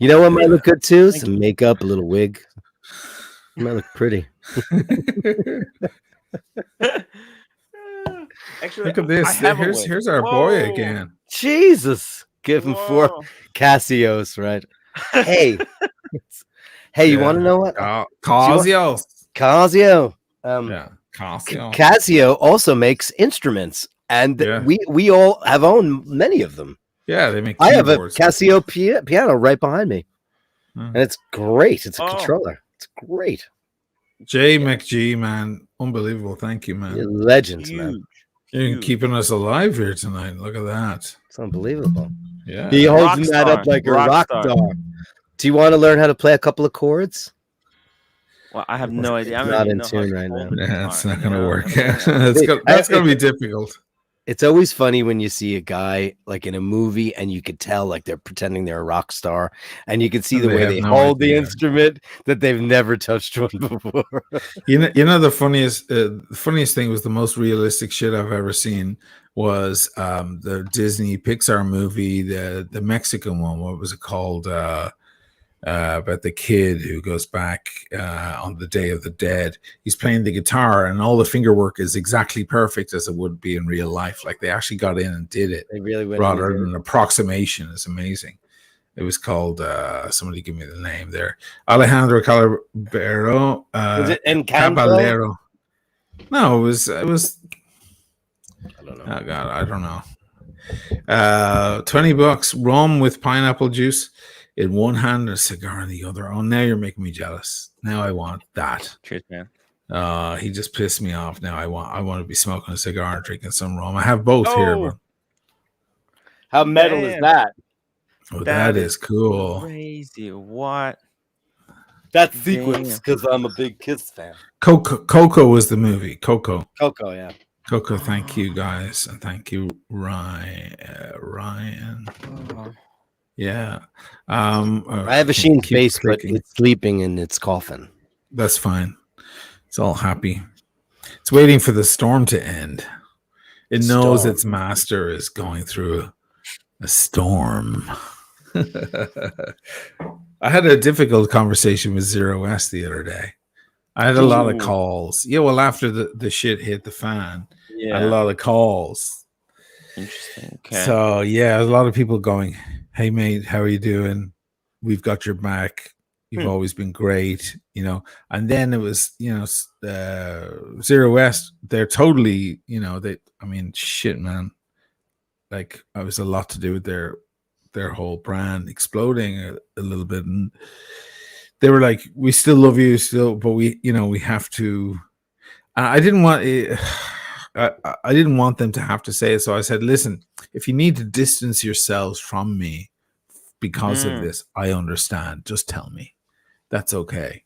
You know what might look good too? Some makeup, a little wig. It might look pretty. Actually, Look at this. I have a wig. Here's our boy again. Jesus, give him 4 Whoa. Casios, right? Hey, hey, you Yeah. want to know what? Casio. Casio. Yeah, Casio. Casio also makes instruments, and Yeah. we all have owned many of them. Yeah, they make I have a keyboards. Casio piano right behind me, Hmm. and it's great. It's a Oh. controller. It's great. J McG, man. Unbelievable. Thank you, man. You're legends, man. Huge. You're huge. keeping us alive here tonight. Look at that. It's unbelievable. Yeah. He Rock holds that up star. like a Rock rock star. star. Do you want to learn how to play a couple of chords? Well, I have no idea. I don't Not even in know how tune to right hold now. a Yeah, it's guitar, not going to you know? work. Yeah. That's going to be difficult. It's always funny when you see a guy like in a movie and you could tell like they're pretending they're a rock star, and you can see And the they way have they no hold the idea. instrument that they've never touched one before. You know the funniest thing was the most realistic shit I've ever seen was the Disney Pixar movie, the Mexican one. What was it called? About the kid who goes back on the Day of the Dead. He's playing the guitar, and all the finger work is exactly perfect as it would be in real life. Like they actually got in and did it They really went rather into than an approximation. It's amazing. It was called somebody give me the name there. Alejandro Caballero. Was it Encanto? Caballero. No, it was I don't know. oh god, I don't know. $20 rum with pineapple juice in one hand and a cigar in the other. Oh, now you're making me jealous. Now I want that. Cheers, man. He just pissed me off. Now I want to be smoking a cigar and drinking some rum. I have both here, but How metal is Damn. that? oh, that is cool. Crazy. What? That's Damn. sequence because I'm a big Kiss fan. Coco was the movie. Coco. Coco, yeah. Coco, thank you guys. And thank you, Ryan. Oh. Yeah. I have a Sheen keep face, but clicking. it's sleeping in its coffin. That's fine. It's all happy. It's waiting for the storm to end. It knows Storm. its master is going through a storm. I had a difficult conversation with Zero S the other day. I had a lot of Ooh. calls. Yeah, well, after the shit hit the fan, I had a Yeah. lot of calls. Interesting. Okay. So yeah, a lot of people going, "Hey mate, how are you doing? We've got your back. You've always been great," you know. And then it was, you know, Zero West. They're totally, you know, I mean, shit, man. Like, I was a lot to do with their whole brand exploding a little bit, and they were like, "We still love you, still, but we, you know, we have to." I didn't want. I didn't want them to have to say it, so I said, "Listen, if you need to distance yourselves from me because of this, I understand. Just tell me. That's okay."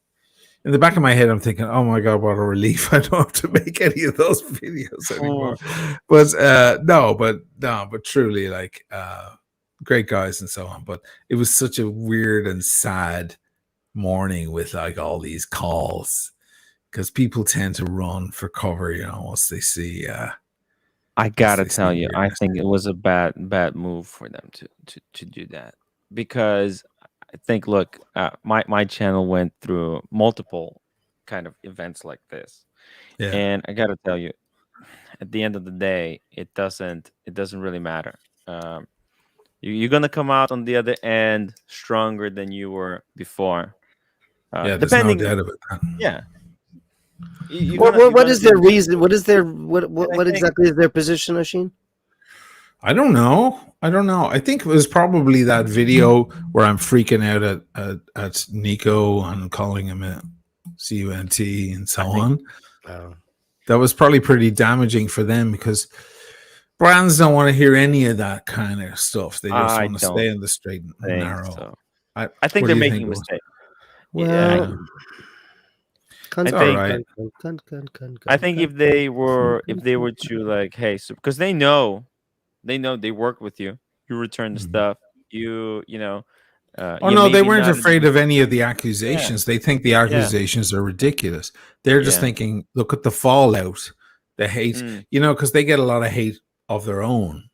In the back of my head, I'm thinking, "Oh my god, what a relief! I don't have to make any of those videos anymore." But but truly, like, great guys and so on. But it was such a weird and sad morning with like all these calls, because people tend to run for cover, you know, once they see. I gotta they tell see you, I weirdness. think it was a bad move for them to do that, because I think, look, my channel went through multiple kind of events like this, Yeah, and I gotta tell you, at the end of the day, it doesn't really matter. You're gonna come out on the other end stronger than you were before. yeah. There's Depending, no doubt about that. yeah. What is their reason? What is their what think, exactly is their position, Oshin? I don't know. I think it was probably that video where I'm freaking out at Nico and calling him a CUNT and so on. That was probably pretty damaging for them because brands don't want to hear any of that kind of stuff. They just want to stay in the straight and narrow. So. I think they're making a mistake. Well, I think if they were to like, hey, so because they know they work with you, you return the stuff, you know. No, they weren't afraid of any of the accusations. They think the accusations are ridiculous. They're just thinking, look at the fallout, the hate, because they get a lot of hate of their own,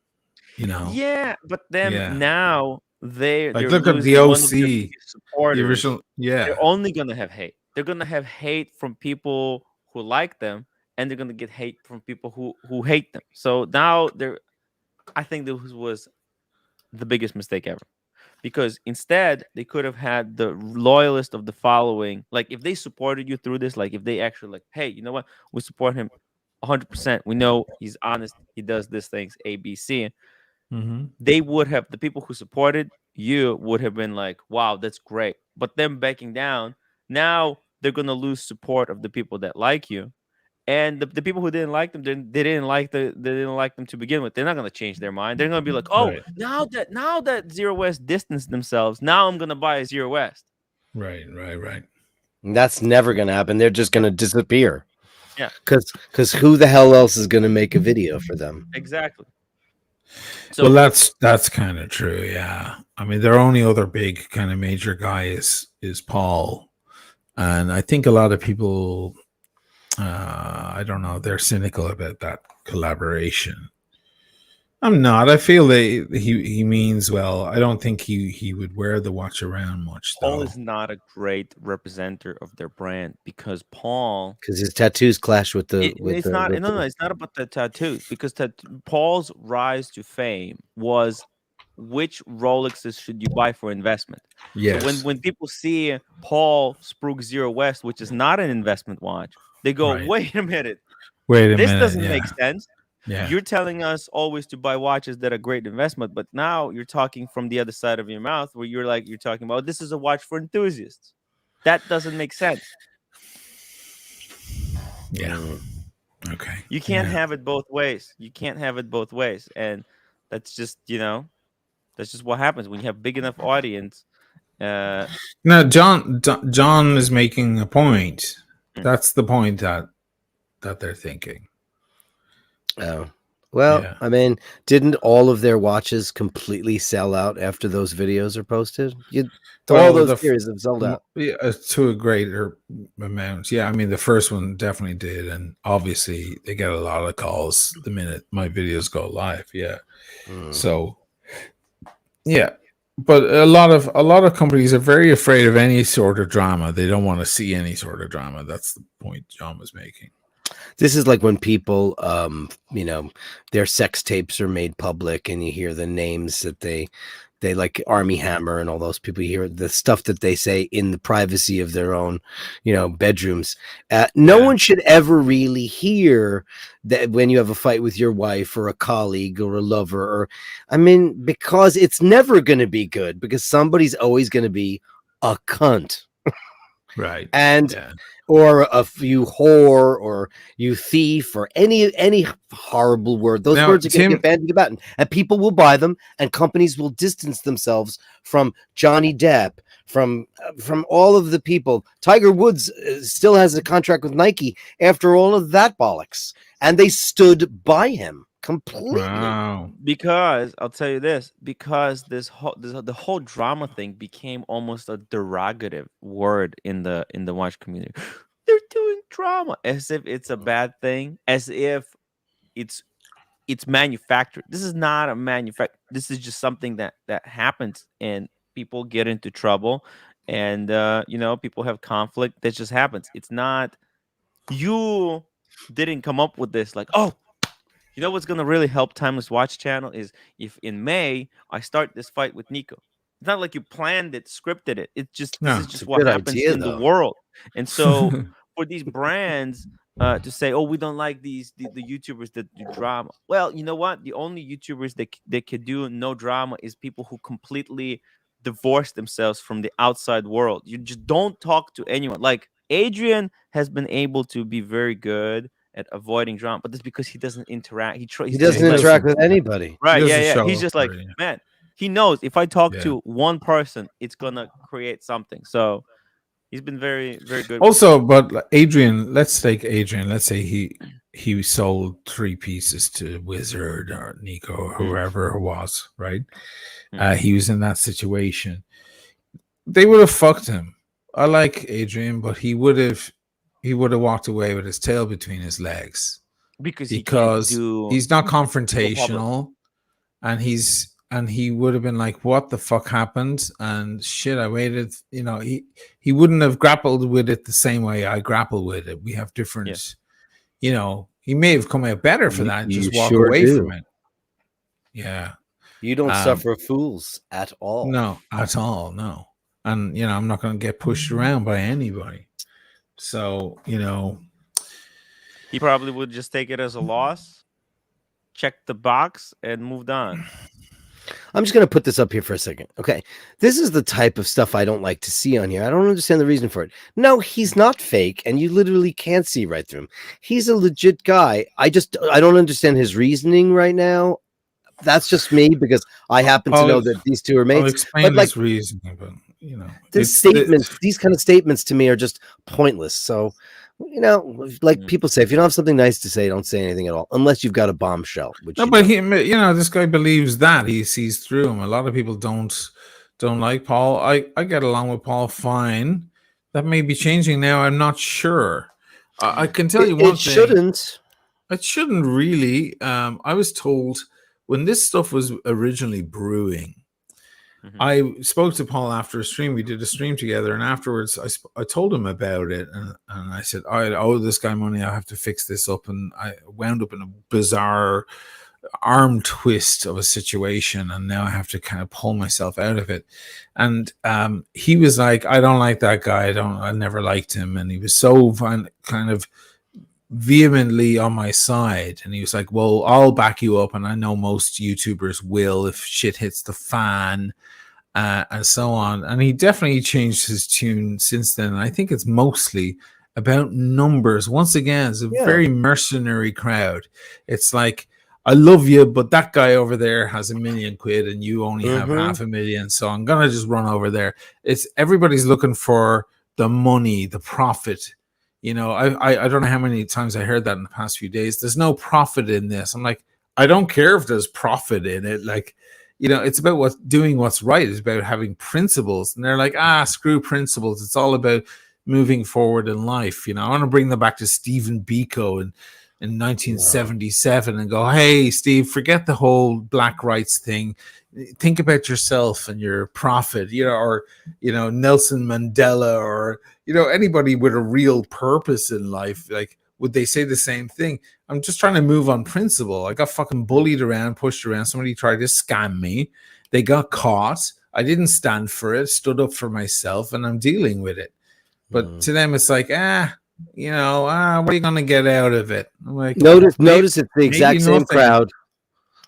Yeah, but then now they're look at the OC, the original. Yeah, they're only gonna have hate. They're gonna have hate from people who like them, and they're gonna get hate from people who hate them. So now I think this was the biggest mistake ever. Because instead they could have had the loyalist of the following. Like if they supported you through this, like if they actually like, hey, you know what? We support him 100%. We know he's honest. He does these things, A, B, C. They would have, the people who supported you would have been like, wow, that's great. But them backing down, now they're going to lose support of the people that like you. And the people who didn't like them, they didn't like them to begin with. They're not gonna change their mind. They're gonna be like, oh, now that Zero West distanced themselves, now I'm gonna buy a Zero West. Right. And that's never gonna happen. They're just gonna disappear. Yeah. Because who the hell else is gonna make a video for them? Exactly. So, well, that's kind of true. Yeah. I mean, their only other big kind of major guy is Paul, and I think a lot of people. I don't know. They're cynical about that collaboration. I'm not. I feel he means well. I don't think he would wear the watch around much. Paul is not a great representative of their brand because his tattoos clash with the. It's not about the tattoos because Paul's rise to fame was which Rolexes should you buy for investment. Yes. So when people see Paul Sprug Zero West, which is not an investment watch, they go, wait a minute. This doesn't make sense. Yeah. You're telling us always to buy watches that are great investment, but now you're talking from the other side of your mouth where you're talking about this is a watch for enthusiasts. That doesn't make sense. Yeah. Okay. You can't have it both ways. And that's just, that's just what happens when you have big enough audience. Now, John is making a point. That's the point that they're thinking. Oh, well, yeah. I mean, didn't all of their watches completely sell out after those videos are posted? All those series have sold out. Yeah, to a greater amount. Yeah, I mean, the first one definitely did, and obviously they get a lot of calls the minute my videos go live. Yeah, so yeah. But a lot of companies are very afraid of any sort of drama. They don't want to see any sort of drama. That's the point John was making. This is like when people, their sex tapes are made public, and you hear the names that they like Army Hammer and all those people. You hear the stuff that they say in the privacy of their own, bedrooms. No one should ever really hear that when you have a fight with your wife or a colleague or a lover, because it's never going to be good because somebody's always going to be a cunt. Right. And or you whore or you thief or any horrible word. Those words are going to get bandied about, and people will buy them, and companies will distance themselves from Johnny Depp, from all of the people. Tiger Woods still has a contract with Nike after all of that bollocks, and they stood by him completely. Wow. Because I'll tell you this, because the whole drama thing became almost a derogative word in the watch community. They're doing drama as if it's a bad thing, as if it's manufactured. This is not a manufacture. This is just something that happens, and people get into trouble, and people have conflict. That just happens. It's not, you didn't come up with this like, oh, you know what's going to really help Timeless Watch Channel is if in May I start this fight with Nico. It's not like you planned it, scripted it. It's just this is just what happens in the world. And so for these brands to say, "Oh, we don't like the YouTubers that do drama." Well, you know what? The only YouTubers that can do no drama is people who completely divorce themselves from the outside world. You just don't talk to anyone. Like Adrian has been able to be very good at avoiding drama, but that's because he doesn't interact. He He's doesn't just like, interact with anybody. He right, doesn't yeah. show He's up just for like, it, yeah. man, he knows if I talk Yeah. to one person, it's gonna create something. So he's been very, very good. Also, but Adrian, let's take Adrian. Let's say he sold 3 pieces to Wizard or Nico or whoever it was, right? He was in that situation. They would have fucked him. I like Adrian, but he would have walked away with his tail between his legs because he can't because do he's not go public. confrontational, and he would have been like, "What the fuck happened?" And shit, I waited. You know, he wouldn't have grappled with it the same way I grapple with it. We have different. Yeah. You know, he may have come out better for that. You Just walk sure away do. from it. Yeah. You don't suffer fools at all. No, at all. No. And, you know, I'm not going to get pushed around by anybody. So, you know, He probably would just take it as a loss, check the box, and moved on. I'm just going to put this up here for a second. Okay. This is the type of stuff I don't like to see on here. I don't understand the reason for it. No, he's not fake, and you literally can't see right through him. He's a legit guy. I don't understand his reasoning right now. That's just me because I happen to know that these two are mates. I'll explain but this reasoning, but, you know. These kind of statements to me are just pointless. So, you know, like people say, if you don't have something nice to say, don't say anything at all, unless you've got a bombshell. Which no, but you know, this guy believes that he sees through him. A lot of people don't like Paul. I get along with Paul fine. That may be changing now. I'm not sure. I can tell you one thing. It shouldn't really. I was told when this stuff was originally brewing. I spoke to Paul after a stream. We did a stream together, and afterwards I told him about it, and I said, I owe this guy money. I have to fix this up, and I wound up in a bizarre arm twist of a situation, and now I have to kind of pull myself out of it. And he was like, I don't like that guy. I never liked him, and he was so kind of vehemently on my side, and he was like, well, I'll back you up, and I know most YouTubers will if shit hits the fan, and so on. And he definitely changed his tune since then, and I think it's mostly about numbers. Once again, it's a very mercenary crowd. It's like, I love you, but that guy over there has $1 million and you only have $500,000, so I'm gonna just run over there. It's everybody's looking for the money, the profit. You know, I don't know how many times I heard that in the past few days. There's no profit in this. I'm like, I don't care if there's profit in it. Like, you know, it's about doing what's right. It's about having principles. And they're like, screw principles. It's all about moving forward in life. You know, I want to bring them back to Stephen Biko in 1977 and go, hey, Steve, forget the whole black rights thing. Think about yourself and your profit, you know, or, you know, Nelson Mandela, or, you know, anybody with a real purpose in life. Like, would they say the same thing? I'm just trying to move on principle. I got fucking bullied around, pushed around. Somebody tried to scam me. They got caught. I didn't stand for it, stood up for myself, and I'm dealing with it. But to them, it's like, you know, what are you going to get out of it? I'm like, notice it's the exact same crowd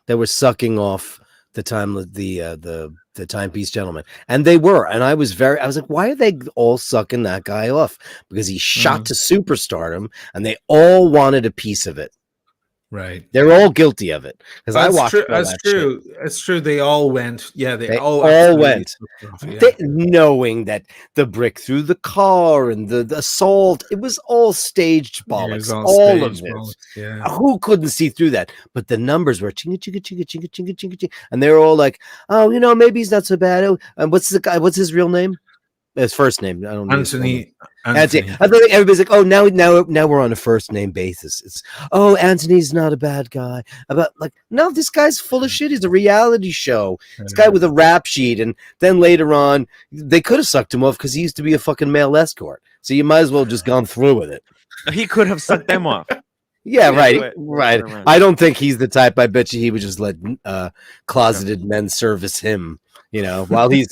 that was sucking off the timepiece gentleman, and they were, and I was like, why are they all sucking that guy off? Because he shot to superstardom, and they all wanted a piece of it. Right, they're all guilty of it. Because I watched. That's true. It's true. They all went. Yeah, they all went. Knowing that the brick through the car and the assault, it was all staged bollocks. All of it. Yeah. Who couldn't see through that? But the numbers were chinga chinga chinga chinga chinga chinga chinga, and they were all like, "Oh, you know, maybe he's not so bad." Oh, and what's the guy? What's his real name? His first name. I don't know. Anthony. I think everybody's like, oh, now we're on a first name basis. It's, oh, Anthony's not a bad guy. No, this guy's full of shit. He's a reality show. This guy with a rap sheet, and then later on, they could have sucked him off because he used to be a fucking male escort. So you might as well have just gone through with it. He could have sucked them off. Yeah, The right, other right. way around. I don't think he's the type. I bet you he would just let closeted men service him. You know, while he's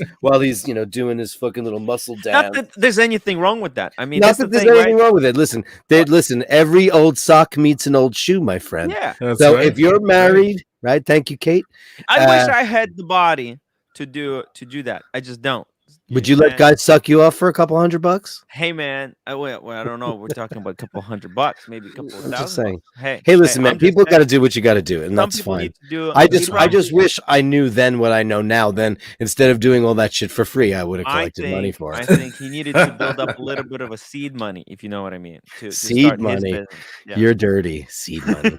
doing his fucking little muscle Not dance. that there's anything wrong with that. I mean, Not that's that the there's thing, anything right? wrong with it. Listen, listen. Every old sock meets an old shoe, my friend. Yeah. That's So right. if you're married, right? Thank you, Kate. I wish I had the body to do that. I just don't. Would you let guys suck you off for a couple $100? Hey man, I don't know. We're talking about a couple $100, maybe a couple of I'm just $1,000. saying. Hey, Hey, listen, man. I'm just People got to saying, do what you got to do, and some that's people fine. need to do. I he'd rather- just wish I knew then what I know now. Then instead of doing all that shit for free, I would have collected money for I it. think he needed to build up a little bit of a seed money, if you know what I mean, to Seed start his money. business. Yeah. You're dirty. Seed money.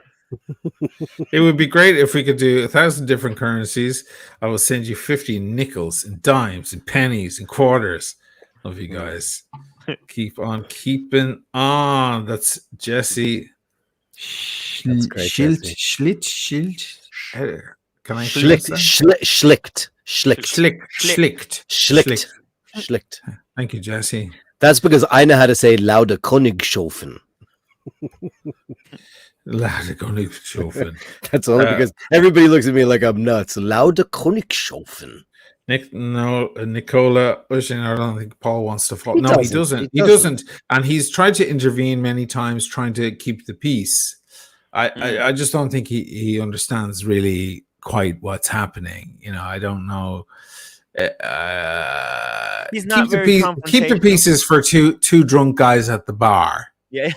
It would be great if we could do 1,000 different currencies. I will send you 50 nickels and dimes and pennies and quarters. Love you guys. Keep on keeping on. That's Jesse. That's great, Jesse. Can I Schlicked. Thank you, Jesse. That's because I know how to say lauter Königshofen. That's only because everybody looks at me like I'm nuts. Lauter Königshofen. Nicola, I don't think Paul wants to fall. He No, he doesn't. doesn't. He doesn't. And he's tried to intervene many times, trying to keep the peace. I just don't think he understands really quite what's happening. You know, I don't know. He's not very keep the pieces for two drunk guys at the bar. Yeah,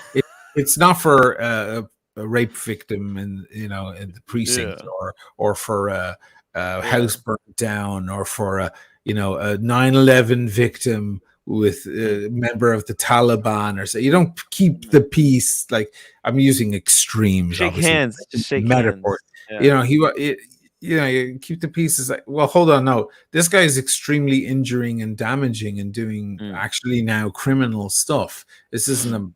it's not for a rape victim in the precinct, or for a house burnt down, or for a 9/11 victim with a member of the Taliban, or so. You don't keep the peace. Like, I'm using extremes. shake hands, metaphor. hands. Yeah. You keep the peace. Is like, well, hold on, no, this guy is extremely injuring and damaging and doing actually now criminal stuff. This isn't a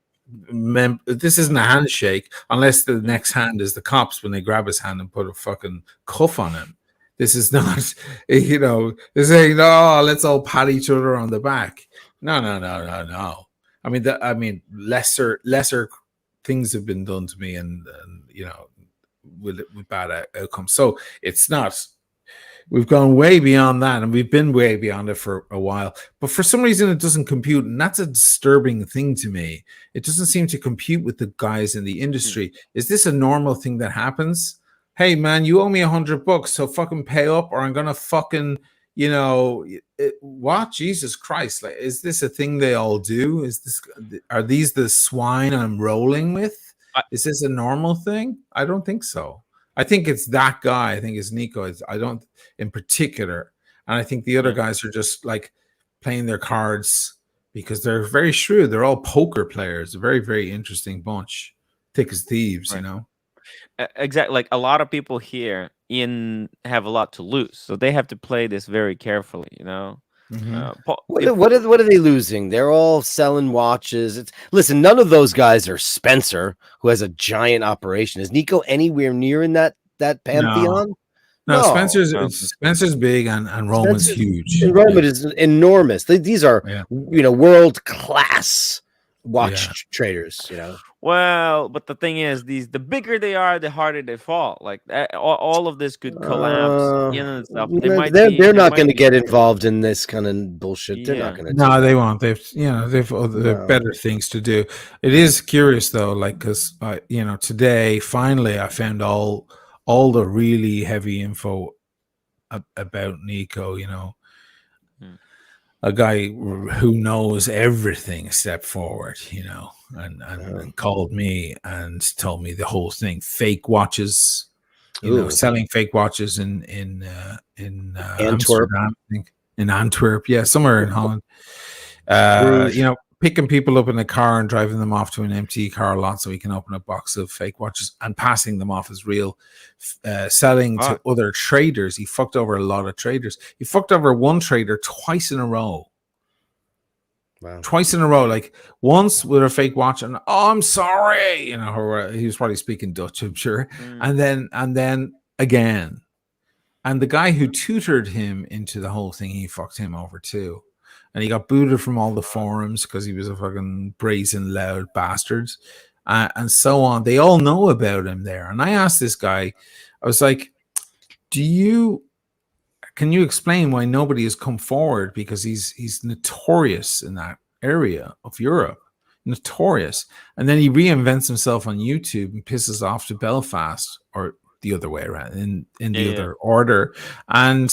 handshake, unless the next hand is the cops when they grab his hand and put a fucking cuff on him. This is not, they're saying, "No, let's all pat each other on the back." No. I mean, lesser things have been done to me, and with bad outcomes. So it's not. We've gone way beyond that, and we've been way beyond it for a while. But for some reason, it doesn't compute, and that's a disturbing thing to me. It doesn't seem to compute with the guys in the industry. Is this a normal thing that happens? Hey, man, you owe me $100, so fucking pay up, or I'm gonna fucking, what? Jesus Christ! Like, is this a thing they all do? Are these the swine I'm rolling with? Is this a normal thing? I don't think so. I think it's that guy. I think it's Nico. I don't, in particular, and I think the other guys are just like playing their cards because they're very shrewd. They're all poker players. A very, very interesting bunch, thick as thieves. Right. Exactly. Like, a lot of people here have a lot to lose, so they have to play this very carefully. What are they losing? They're all selling watches. Listen, none of those guys are Spencer, who has a giant operation. Is Nico anywhere near in that pantheon? No. Spencer's big, and Roman's huge. And Roman is enormous. These are world class watch traders. Well, but the thing is, the bigger they are, the harder they fall. Like, all of this could collapse and stuff. They're not going to get involved in this kind of bullshit. They're not going to. No, they won't. They've better things to do. It is curious though, like, because today finally I found all the really heavy info about Nico. A guy who knows everything stepped forward, and called me and told me the whole thing. Fake watches, selling fake watches in Antwerp, Amsterdam, I think, in Antwerp, somewhere in Holland. Picking people up in a car and driving them off to an empty car lot so he can open a box of fake watches and passing them off as real, selling to other traders. He fucked over a lot of traders. He fucked over one trader twice in a row. Wow. Twice in a row, like once with a fake watch, and I'm sorry, he was probably speaking Dutch, I'm sure, and then again, and the guy who tutored him into the whole thing, he fucked him over too. And he got booted from all the forums because he was a fucking brazen, loud bastard. and so on. They all know about him there. And I asked this guy, I was like, can you explain why nobody has come forward? Because he's notorious in that area of Europe, notorious. And then he reinvents himself on YouTube and pisses off to Belfast, or the other way around, in the other order. And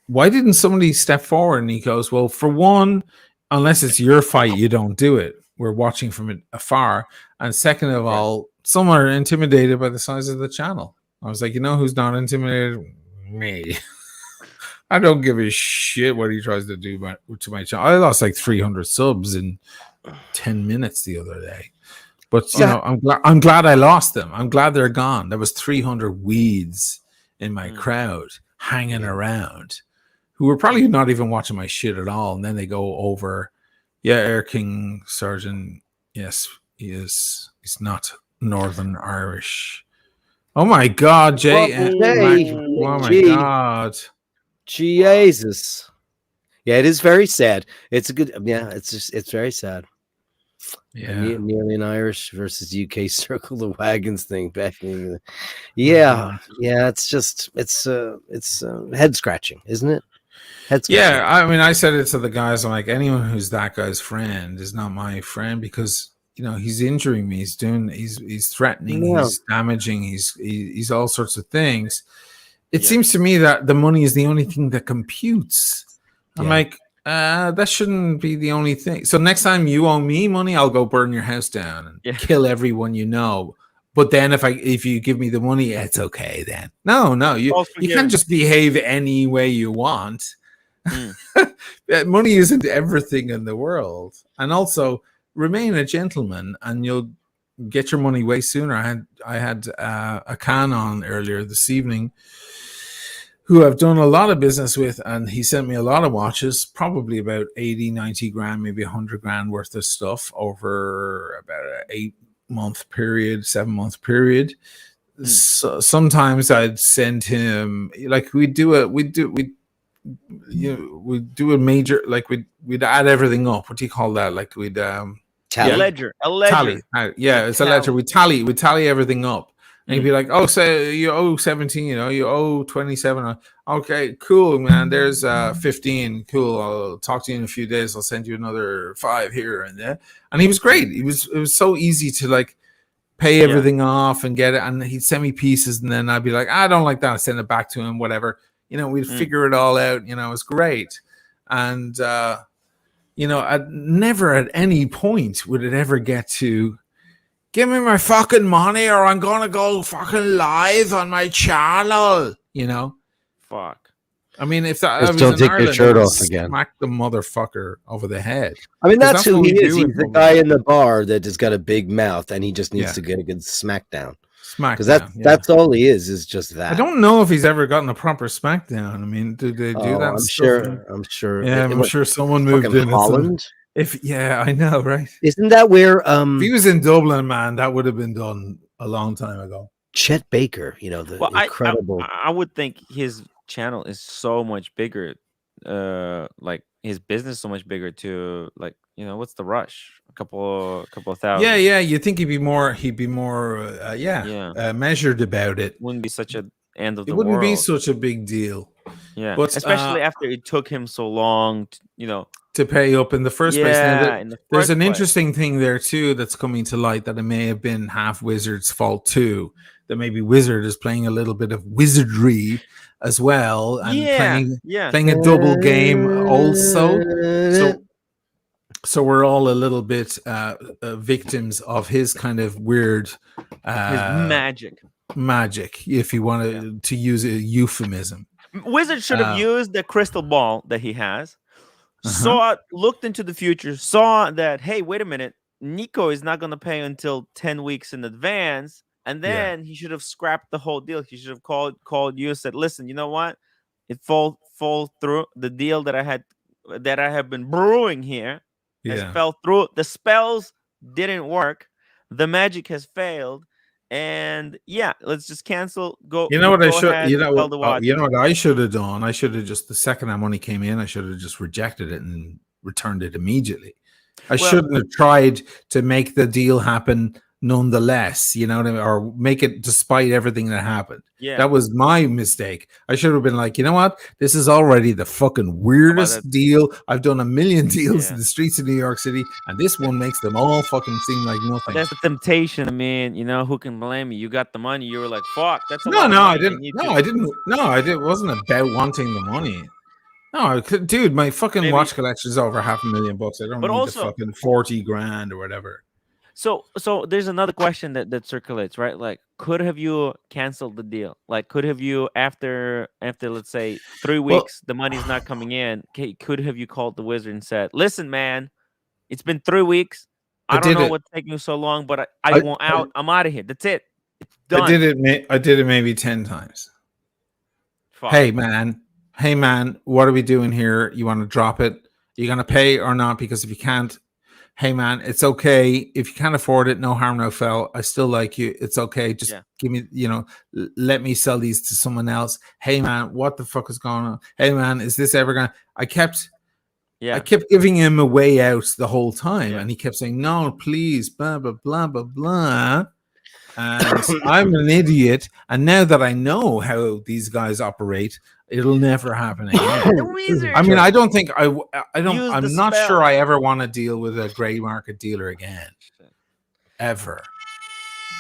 why didn't somebody step forward? And he goes, well, for one, unless it's your fight, you don't do it. We're watching from afar. And second of all, some are intimidated by the size of the channel. I was like, you know who's not intimidated? Me. I don't give a shit what he tries to do to my channel. I lost like 300 subs in 10 minutes the other day. But you know, I'm glad I lost them. I'm glad they're gone. There was 300 weeds in my crowd hanging around who were probably not even watching my shit at all. And then they go over, Air King Sergeant. Yes, he is. He's not Northern Irish. Oh my God, Jay. Oh my God. Jesus. Yeah, it is very sad. It's a good, it's very sad. Yeah. Nearly an Irish versus UK circle the wagons thing back in it's just it's head scratching, isn't it? Yeah, I mean, I said it to the guys. I'm like, anyone who's that guy's friend is not my friend, because he's injuring me. He's threatening. He's damaging. He's all sorts of things. It seems to me that the money is the only thing that computes. I'm like, that shouldn't be the only thing. So next time you owe me money, I'll go burn your house down and kill everyone you know. But then if you give me the money, it's okay then. No, you can't just behave any way you want. Money isn't everything in the world. And also remain a gentleman and you'll get your money way sooner. I had a can on earlier this evening who I've done a lot of business with, and he sent me a lot of watches, probably about 80, 90 grand, maybe 100 grand worth of stuff over about an 8-month period, 7-month period. So sometimes I'd send him, like we'd do a major, like we'd add everything up. What do you call that? Like we'd tally. A ledger. Tally. It's a ledger. We tally everything up. And he'd be like, oh, say you owe 17, you owe 27. Okay, cool, man. There's 15. Cool. I'll talk to you in a few days. I'll send you another 5 here and there. And he was great. It was so easy to like pay everything off and get it. And he'd send me pieces, and then I'd be like, I don't like that. I send it back to him, whatever. We'd figure it all out. It was great. And I'd never at any point would it ever get to, give me my fucking money or I'm gonna go fucking live on my channel. Fuck. I mean, if that just don't take your shirt off again, smack the motherfucker over the head. I mean, that's who he is. He's the guy in the bar that has got a big mouth and he just needs to get a good smackdown. Because that's all he is just that. I don't know if he's ever gotten a proper smackdown. I mean, do they do that? I'm sure. Yeah, I'm sure someone moved in Holland. I know, right? Isn't that where if he was in Dublin, man, that would have been done a long time ago. Chet Baker, the incredible. I would think his channel is so much bigger, like his business so much bigger too. Like, what's the rush? A couple of thousand. Yeah. You think he'd be more measured about it. Wouldn't be such an end of the world. It wouldn't be such a big deal. Yeah, but especially after it took him so long, to pay up in the first place. Now, there's an interesting thing there too that's coming to light, that it may have been half Wizard's fault too. That maybe Wizard is playing a little bit of wizardry as well, and playing a double game also. So we're all a little bit victims of his kind of weird his magic, if you want to use a euphemism. Wizard should have used the crystal ball that he has. Looked into the future, saw that, hey, wait a minute, Nico is not going to pay until 10 weeks in advance, and then he should have scrapped the whole deal. He should have called you and said, listen, you know what, it fall through. The deal that I have been brewing here has fell through. The spells didn't work, the magic has failed, and let's just cancel. What I should have done? I should have just, the second that money came in, I should have just rejected it and returned it immediately. I shouldn't have tried to make the deal happen nonetheless, you know what I mean? Or make it despite everything that happened. Yeah. That was my mistake. I should have been like, you know what? This is already the fucking About weirdest that. deal. I've done a million deals Yeah. in the streets of New York City, and this one makes them all fucking seem like But nothing. that's the temptation. I mean, you know, who can blame you? You got the money. You were like, fuck, that's a No, lot of no, money. I didn't. need No, to I didn't. No, I did. It wasn't about wanting the money. No, dude, my fucking Maybe- watch collection is over $500,000. I don't But need also- the fucking 40 grand or whatever. So there's another question that circulates, right? Like, could have you canceled the deal? Like, could have you after let's say 3 Well- weeks, the money's not coming in? Could have you called the wizard and said, "Listen, man, it's been 3 weeks. I don't did know it. what's taking you so long, but I want out. I'm out of here. That's it. It's done." I did it maybe 10 times. Fuck. Hey man, what are we doing here? You want to drop it? You gonna pay or not? Because if you can't, hey man, it's okay. If you can't afford it, no harm, no foul. I still like you. It's okay. Just give me, let me sell these to someone else. Hey man, what the fuck is going on? Hey man, is this ever gonna? I kept giving him a way out the whole time, and he kept saying, "No, please, blah blah blah blah blah." And I'm an idiot, and now that I know how these guys operate, it'll never happen again. The wizard. I mean, I don't think I don't. Use I'm the not spell. sure I ever want to deal with a gray market dealer again, ever.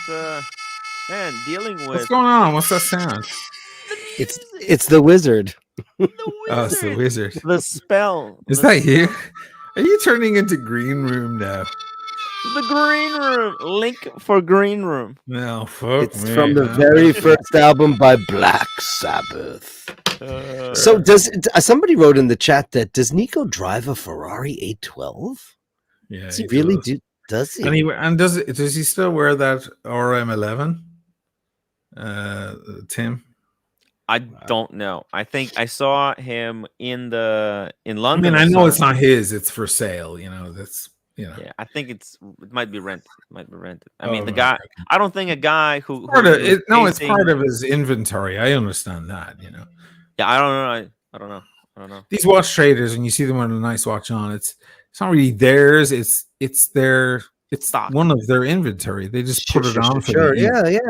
Man, dealing with What's going on? What's that sound? It's the wizard. the Oh, it's the wizard. The spell. Is The that you? Are you turning into Green Room now? The green room. Link for green room. No, fuck It's me, from the man. very first album by Black Sabbath. So somebody wrote in the chat that does Nico drive a Ferrari 812? Yeah, Does he really does. do? Does he? And does he still wear that RM11? Tim? I don't know. I think I saw him in I London. mean, I or know it's something. not his; it's for sale. That's Yeah, I think it might be rented. I Oh, mean, the right, guy. okay. I don't think a guy who part of who's it. No, it's chasing- part of his inventory. I understand that. Yeah, I don't know. I don't know. These watch traders, and you see them with a nice watch on, it's not really theirs. It's their Stock. one of their inventory. They just put it on for the use.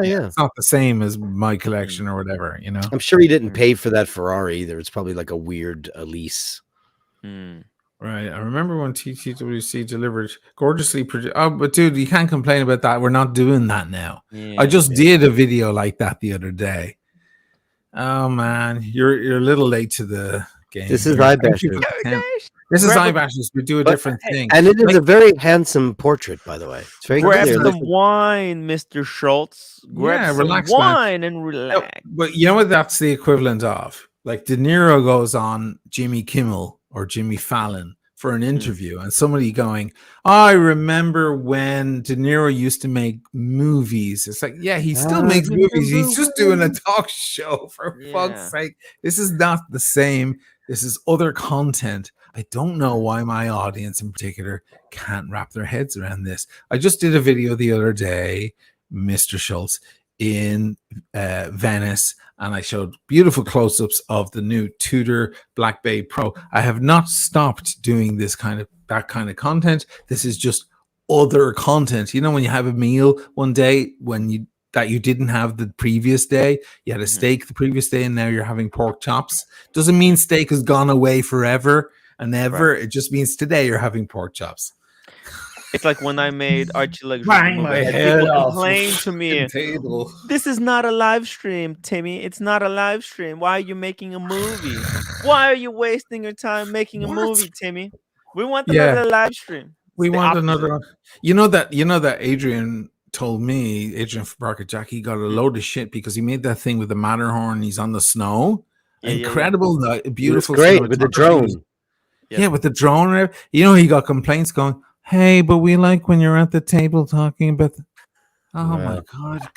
Yeah. It's not the same as my collection or whatever. I'm sure he didn't pay for that Ferrari either. It's probably like a weird lease. Right. I remember when TTWC delivered gorgeously produced. Oh, but dude, you can't complain about that. We're not doing that now. I just did a video like that the other day. Oh man, you're a little late to the game. This is Thank iBashers. you for the tip. This is iBashers. We do a different thing. And it is a very handsome portrait, by the way. It's very Grab clear. some wine, Mr. Schultz. Grab some relax, man. wine and relax. But you know what that's the equivalent of? Like De Niro goes on Jimmy Kimmel or Jimmy Fallon for an interview, and somebody going, I remember when De Niro used to make movies. It's like, yeah, he still makes movies. He's just doing a talk show, for fuck's sake. This is not the same. This is other content. I don't know why my audience in particular can't wrap their heads around this. I just did a video the other day, Mr. Schultz, in Venice, and I showed beautiful close-ups of the new Tudor Black Bay Pro. I have not stopped doing that kind of content. This is just other content. You know, when you have a meal one day that you didn't have the previous day, you had a steak the previous day, and now you're having pork chops. Doesn't mean steak has gone away forever and ever. Right. It just means today you're having pork chops. It's like when I made Archie Legs. Bang my head off. Complain to me. Table. This is not a live stream, Timmy. It's not a live stream. Why are you making a movie? Why are you wasting your time making a movie, Timmy? We want another live stream. We want another. You know that Adrian told me, Adrian Barker Jackie got a load of shit because he made that thing with the Matterhorn. He's on the snow. Incredible, beautiful. Great with the drone. Yeah, with the drone. You know, he got complaints going, hey, but we like when you're at the table talking about my God.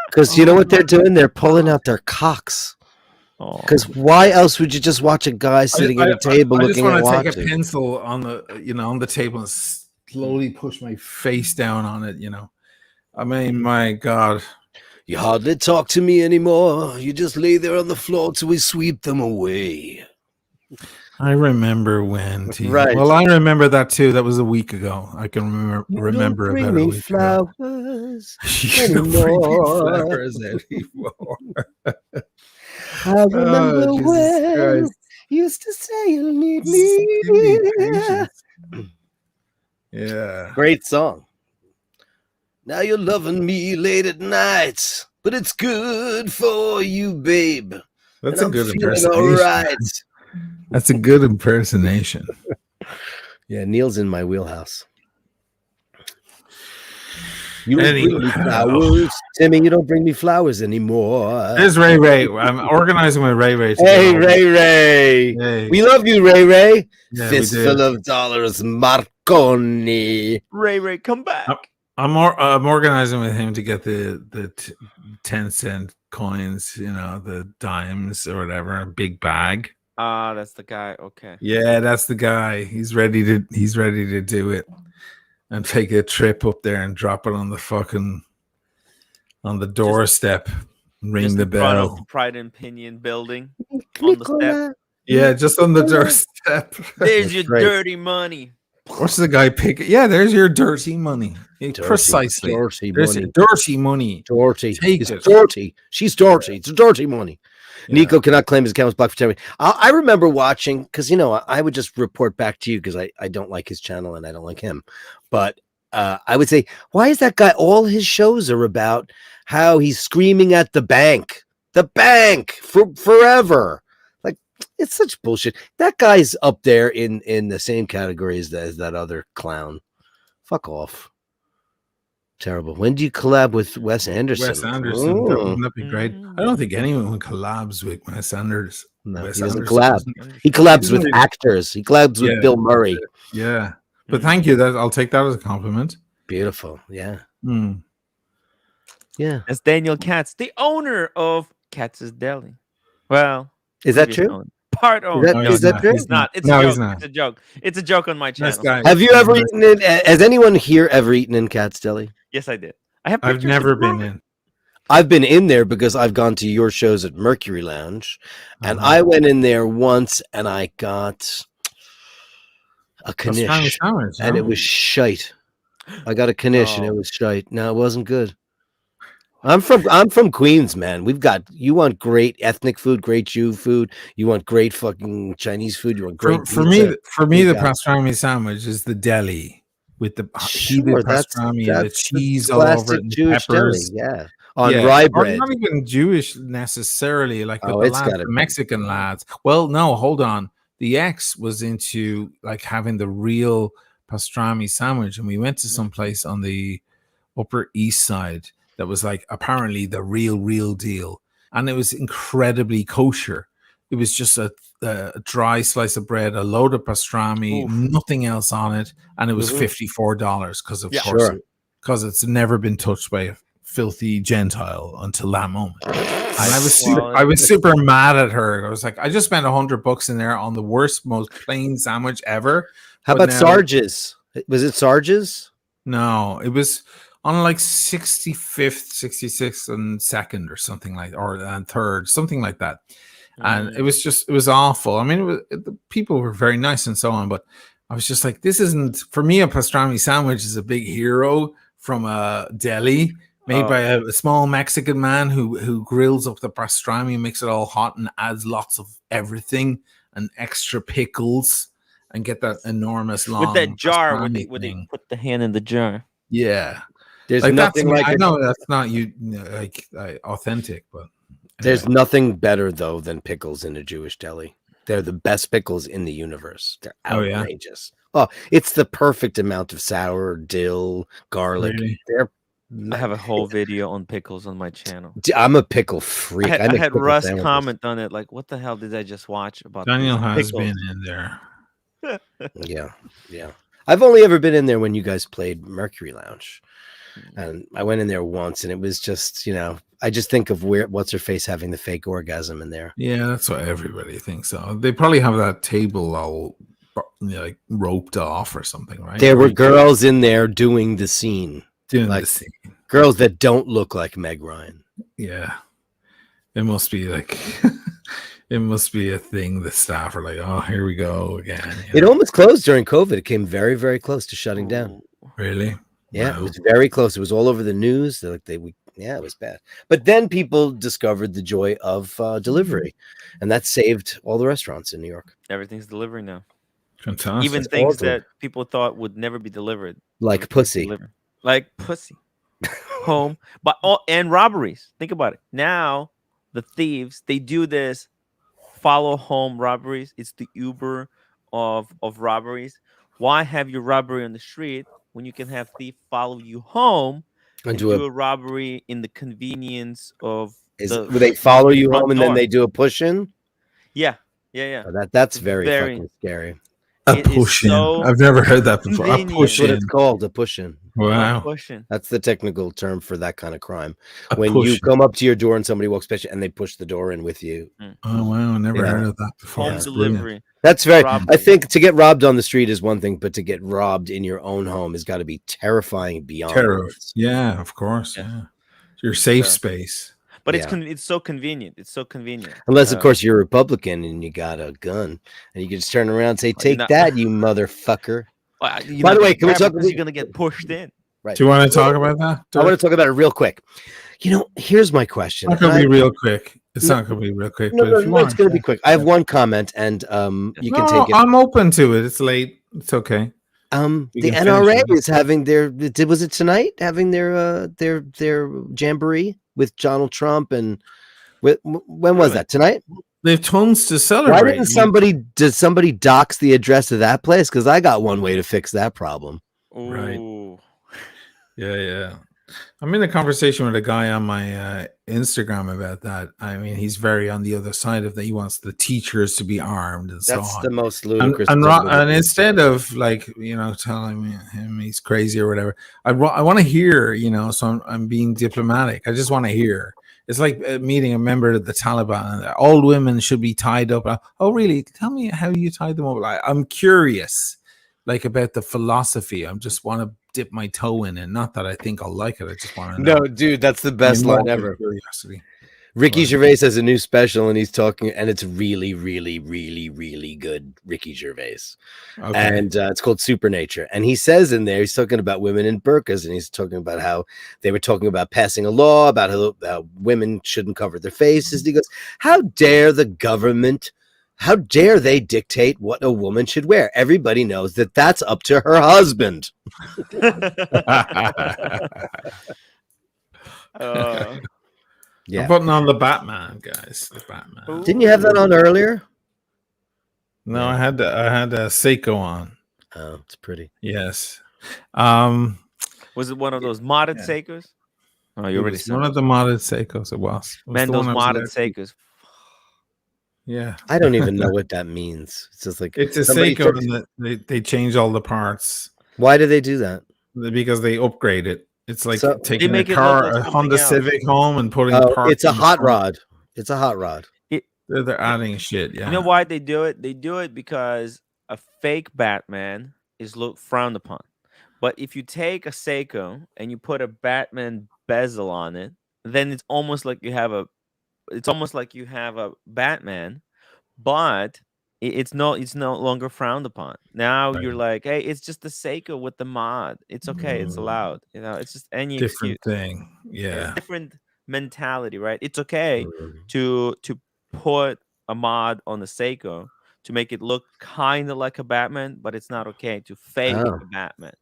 Because you know what they're doing? They're pulling out their cocks. Because why else would you just watch a guy sitting at a table looking at watching? I just want to take a pencil on the table and slowly push my face down on it, I mean, my God. You hardly talk to me anymore. You just lay there on the floor till we sweep them away. I remember when. Right. Well, I remember that too. That was a week ago. I can You remember don't bring about a me week ago. flowers You don't bring me anymore. flowers anymore. I remember Oh, Jesus when Christ. you used to say you need Jesus, give me me. patience. Yeah. Great song. Now you're loving me late at night, but it's good for you, babe. That's And a I'm good feeling impersonation. all right. That's a good impersonation. Yeah, Neil's in my wheelhouse. You don't bring me Anyhow, flowers, Timmy. You don't bring me flowers anymore. there's Ray Ray. I'm organizing with Ray Ray to get Hey, all Ray Ray. Hey. We love you, Ray Ray. Yeah, we Fistful do. of dollars, Marconi. Ray, come back. I'm organizing with him to get the 10-cent coins, the dimes or whatever, a big bag. Ah, that's the guy. Okay. Yeah, that's the guy. He's ready to do it and take a trip up there and drop it on the doorstep, ring Just the in front of bell. the Pride and Pinion building on the step. Yeah, just on the doorstep. There's your right. dirty money. What's the guy pick? Yeah, there's your dirty money. Precisely. Dirty There's money. dirty money. Dirty. Take It's it. dirty. She's dirty. It's dirty money. Yeah. Nico cannot claim his account was blocked for 10 minutes. I remember watching, because, I would just report back to you because I don't like his channel and I don't like him. But I would say, why is that guy? All his shows are about how he's screaming at the bank for forever. Like, it's such bullshit. That guy's up there in the same category as that other clown. Fuck off. Terrible. When do you collab with Wes Anderson? Wes Anderson. Wouldn't that be great? I don't think anyone collabs with Wes Anderson. No, Wes he doesn't Anderson collab. He collabs doesn't with really- actors. He collabs with Yeah. Bill Murray. Yeah. But thank you. I'll take that as a compliment. Beautiful. Yeah. Hmm. Yeah. That's Daniel Katz, the owner of Katz's Deli. Well, Is that previous true? owner. Part owner. No, Is he's that not. true? It's not. It's No, a he's joke. not. It's a joke. It's a joke on my channel. Nice guy. Have you ever eaten it? Has anyone here ever eaten in Cat's Deli? Yes, I did. I have. I've pictures never to prove been it. in. I've been in there because I've gone to your shows at Mercury Lounge, and I went in there once and I got a knish, Sandwich, and it was shite. I got a knish and it was shite. No, it wasn't good. I'm from Queens, man. You want great ethnic food, great Jew food. You want great fucking Chinese food. You want great for pizza. me, the got it. pastrami sandwich is the deli with the heated Sure, pastrami and the the cheese all over classic it and Jewish deli, peppers. yeah. On rye Or bread. not even Jewish necessarily, like with Oh, the it's lads, gotta the be. Mexican lads. Well, no, hold on. The ex was into like having the real pastrami sandwich, and we went to some place on the Upper East Side that was like apparently the real deal, and it was incredibly kosher. It was just a dry slice of bread, a load of pastrami, nothing else on it, and it was $54 because of course, because it's never been touched by a filthy Gentile until that moment. And I was super mad at her. I was like, I just spent $100 in there on the worst, most plain sandwich ever. How But about now- Sarge's? Was it Sarge's? No, it was on like 65th, 66th, and 2nd or something like, and 3rd, something like that. And it was awful. I mean, the people were very nice and so on, but I was just like, this isn't, for me, a pastrami sandwich is a big hero from a deli made by a small Mexican man who grills up the pastrami, makes it all hot and adds lots of everything and extra pickles and get that enormous long with that jar pastrami where they thing. put the hand in the jar. Yeah. There's Like nothing that's, like I it. know that's not authentic, but There's anyway. nothing better though than pickles in a Jewish deli. They're the best pickles in the universe. They're Oh, yeah? outrageous. Oh, it's the perfect amount of sour, dill, garlic. Really? They're I have a whole video on pickles on my channel. I'm a pickle freak. I make had pickle Russ sandwiches. comment on it, like, "What the hell did I just watch about?" Daniel these has pickles?" been in there. Yeah. I've only ever been in there when you guys played Mercury Lounge. And I went in there once and it was just, I just think of what's her face having the fake orgasm in there. Yeah, that's what everybody thinks. So they probably have that table all like roped off or something, right? There were girls in there doing the scene. doing like- the scene. Girls that don't look like Meg Ryan. Yeah. It must be like it must be a thing. The staff are like, "Oh, here we go again." It almost closed during COVID. It came very, very close to shutting down. Ooh. Really? Yeah, Wow. it was very close. It was all over the news. It was bad. But then people discovered the joy of delivery, and that saved all the restaurants in New York. Everything's delivering now. Fantastic. Even It's things awesome. that people thought would never be delivered. Like everything's pussy. delivered. Like pussy. Home. But and robberies. Think about it. Now the thieves, they do this follow home robberies. It's the Uber of robberies. Why have your robbery on the street when you can have thief follow you home And and do a robbery in the convenience of they follow you front home and then door? they do a push in? Yeah. Yeah. Oh, that's It's very very- fucking scary. A It is push in. so I've never heard that before. A convenient. push That's what in. it's called, a push in. Wow. Pushing. That's the technical term for that kind of crime. A When push you in. come up to your door and somebody walks past you and they push the door in with you. Oh wow, I never Yeah. heard of that before. Home That's brilliant. delivery. That's very. I Robbery. think to get robbed on the street is one thing, but to get robbed in your own home has got to be terrifying beyond Terror. words. Yeah, of course. Yeah. Yeah. Your safe Yeah. space. But Yeah. it's so convenient. It's so convenient. Unless, of course, you're a Republican and you got a gun, and you can just turn around and say, you're "Take not- that, you motherfucker!" By By the way, can we talk? because you're gonna get pushed in? Right. Do you want to talk about that? I want Dirk? to talk about it real quick. Here's my question. It's not going to I- be real quick. It's No, not going to be real quick. No, but no, if you no, want, it's going to be quick. I have one comment, and you can take it. I'm open to it. It's late. It's okay. you The can finish NRA it. is having was it tonight? Having their jamboree with Donald Trump and when was Really? that? Tonight? They have tons to celebrate. Why did somebody dox the address of that place? Because I got one way to fix that problem. Right. Ooh. Yeah. I'm in a conversation with a guy on my Instagram about that. I mean, he's very on the other side of that. He wants the teachers to be armed and so That's on. the most And, ludicrous. and, thing Ro- to and do. instead of telling him he's crazy or whatever, I want to hear, so I'm being diplomatic. I just want to hear. It's like meeting a member of the Taliban. And all women should be tied up. Oh, really? Tell me how you tied them up. I'm curious, about the philosophy. I just want to dip my toe in, and not that I think I'll like it. I just want to know. No, dude, that's the best line ever. Curiosity. Ricky Gervais has a new special, and he's talking, and it's really, really, really, really good. Ricky Gervais, Okay. and it's called Supernature. And he says in there, he's talking about women in burqas, and he's talking about how they were talking about passing a law about how women shouldn't cover their faces. And he goes, "How dare the government? How dare they dictate what a woman should wear? Everybody knows that that's up to her husband." I'm putting on the Batman, guys. The Batman. Didn't you have that on earlier? No, I had Seiko on. Oh, it's pretty. Yes. Was it one of those modded Seikos? Oh, you It already was said one it. of the modded Seikos. It was. Man, the those one I was modded allowed to keep. Seikos. Yeah. I don't even know what that means. It's just like It's a somebody Seiko, took- and they change all the parts Why do they do that? because they upgrade it. It's like So- taking They make a it look car, like a something Honda else. Civic home and putting Oh, parts. it's a in the hot front. rod. It's a hot rod. They're adding shit. Yeah. You know why they do it? They do it because a fake Batman is frowned upon. But if you take a Seiko and you put a Batman bezel on it, then it's almost like you have a Batman, but it's no longer frowned upon. Now Right. you're like, hey, it's just the Seiko with the mod. It's okay. It's allowed. It's just any Different excuse. thing. It's Yeah. different mentality, right? It's okay Mm. to put a mod on the Seiko to make it look kind of like a Batman, but it's not okay to fake Oh. a Batman.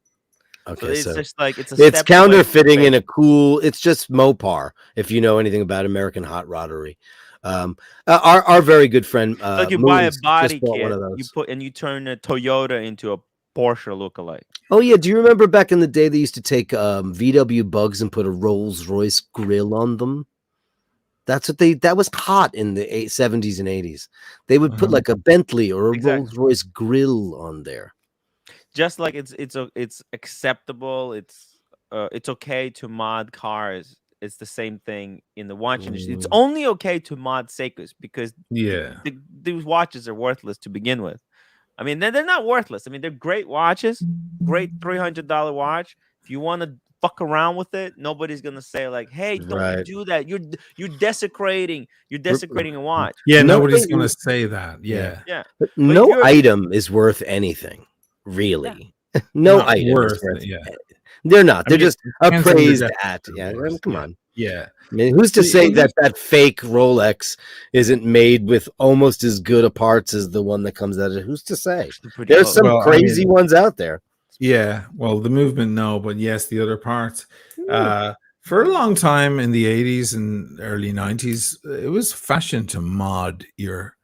Okay, So it's so just like it's it's step away from counterfeiting in fake. a cool. It's just Mopar. If you know anything about American hot roddery, our very good friend, Like you buy a Moose body just bought kit, one of those. you turn a Toyota into a Porsche lookalike. Oh yeah, do you remember back in the day they used to take VW bugs and put a Rolls Royce grill on them? That was hot in the 70s and 80s. They would put like a Bentley or a Exactly. Rolls Royce grill on there. Just like it's acceptable, it's okay to mod cars. It's the same thing in the watch industry. It's only okay to mod Seikos because Yeah. these watches are worthless to begin with. I mean, they're not worthless. I mean, they're great watches, great $300 watch. If you want to fuck around with it, nobody's gonna say like, "Hey, don't Right. do that. You're desecrating a watch." Yeah, No, nobody's gonna say that. yeah. Yeah, Yeah, But but if no you're item is worth anything, yeah, really. No not item is worth worth. it. Yeah, They're not. I They're mean, just it depends on your appraised definition at. of Yeah, worth. come Yeah, on. yeah. I mean, who's to say that that fake Rolex isn't made with almost as good a parts as the one that comes out of it? Who's to say? pretty There's close. some Well, I crazy mean, ones out there. yeah. Well, the movement, no, but yes, the other parts. Yeah. For a long time in the 80s and early 90s, it was fashion to mod your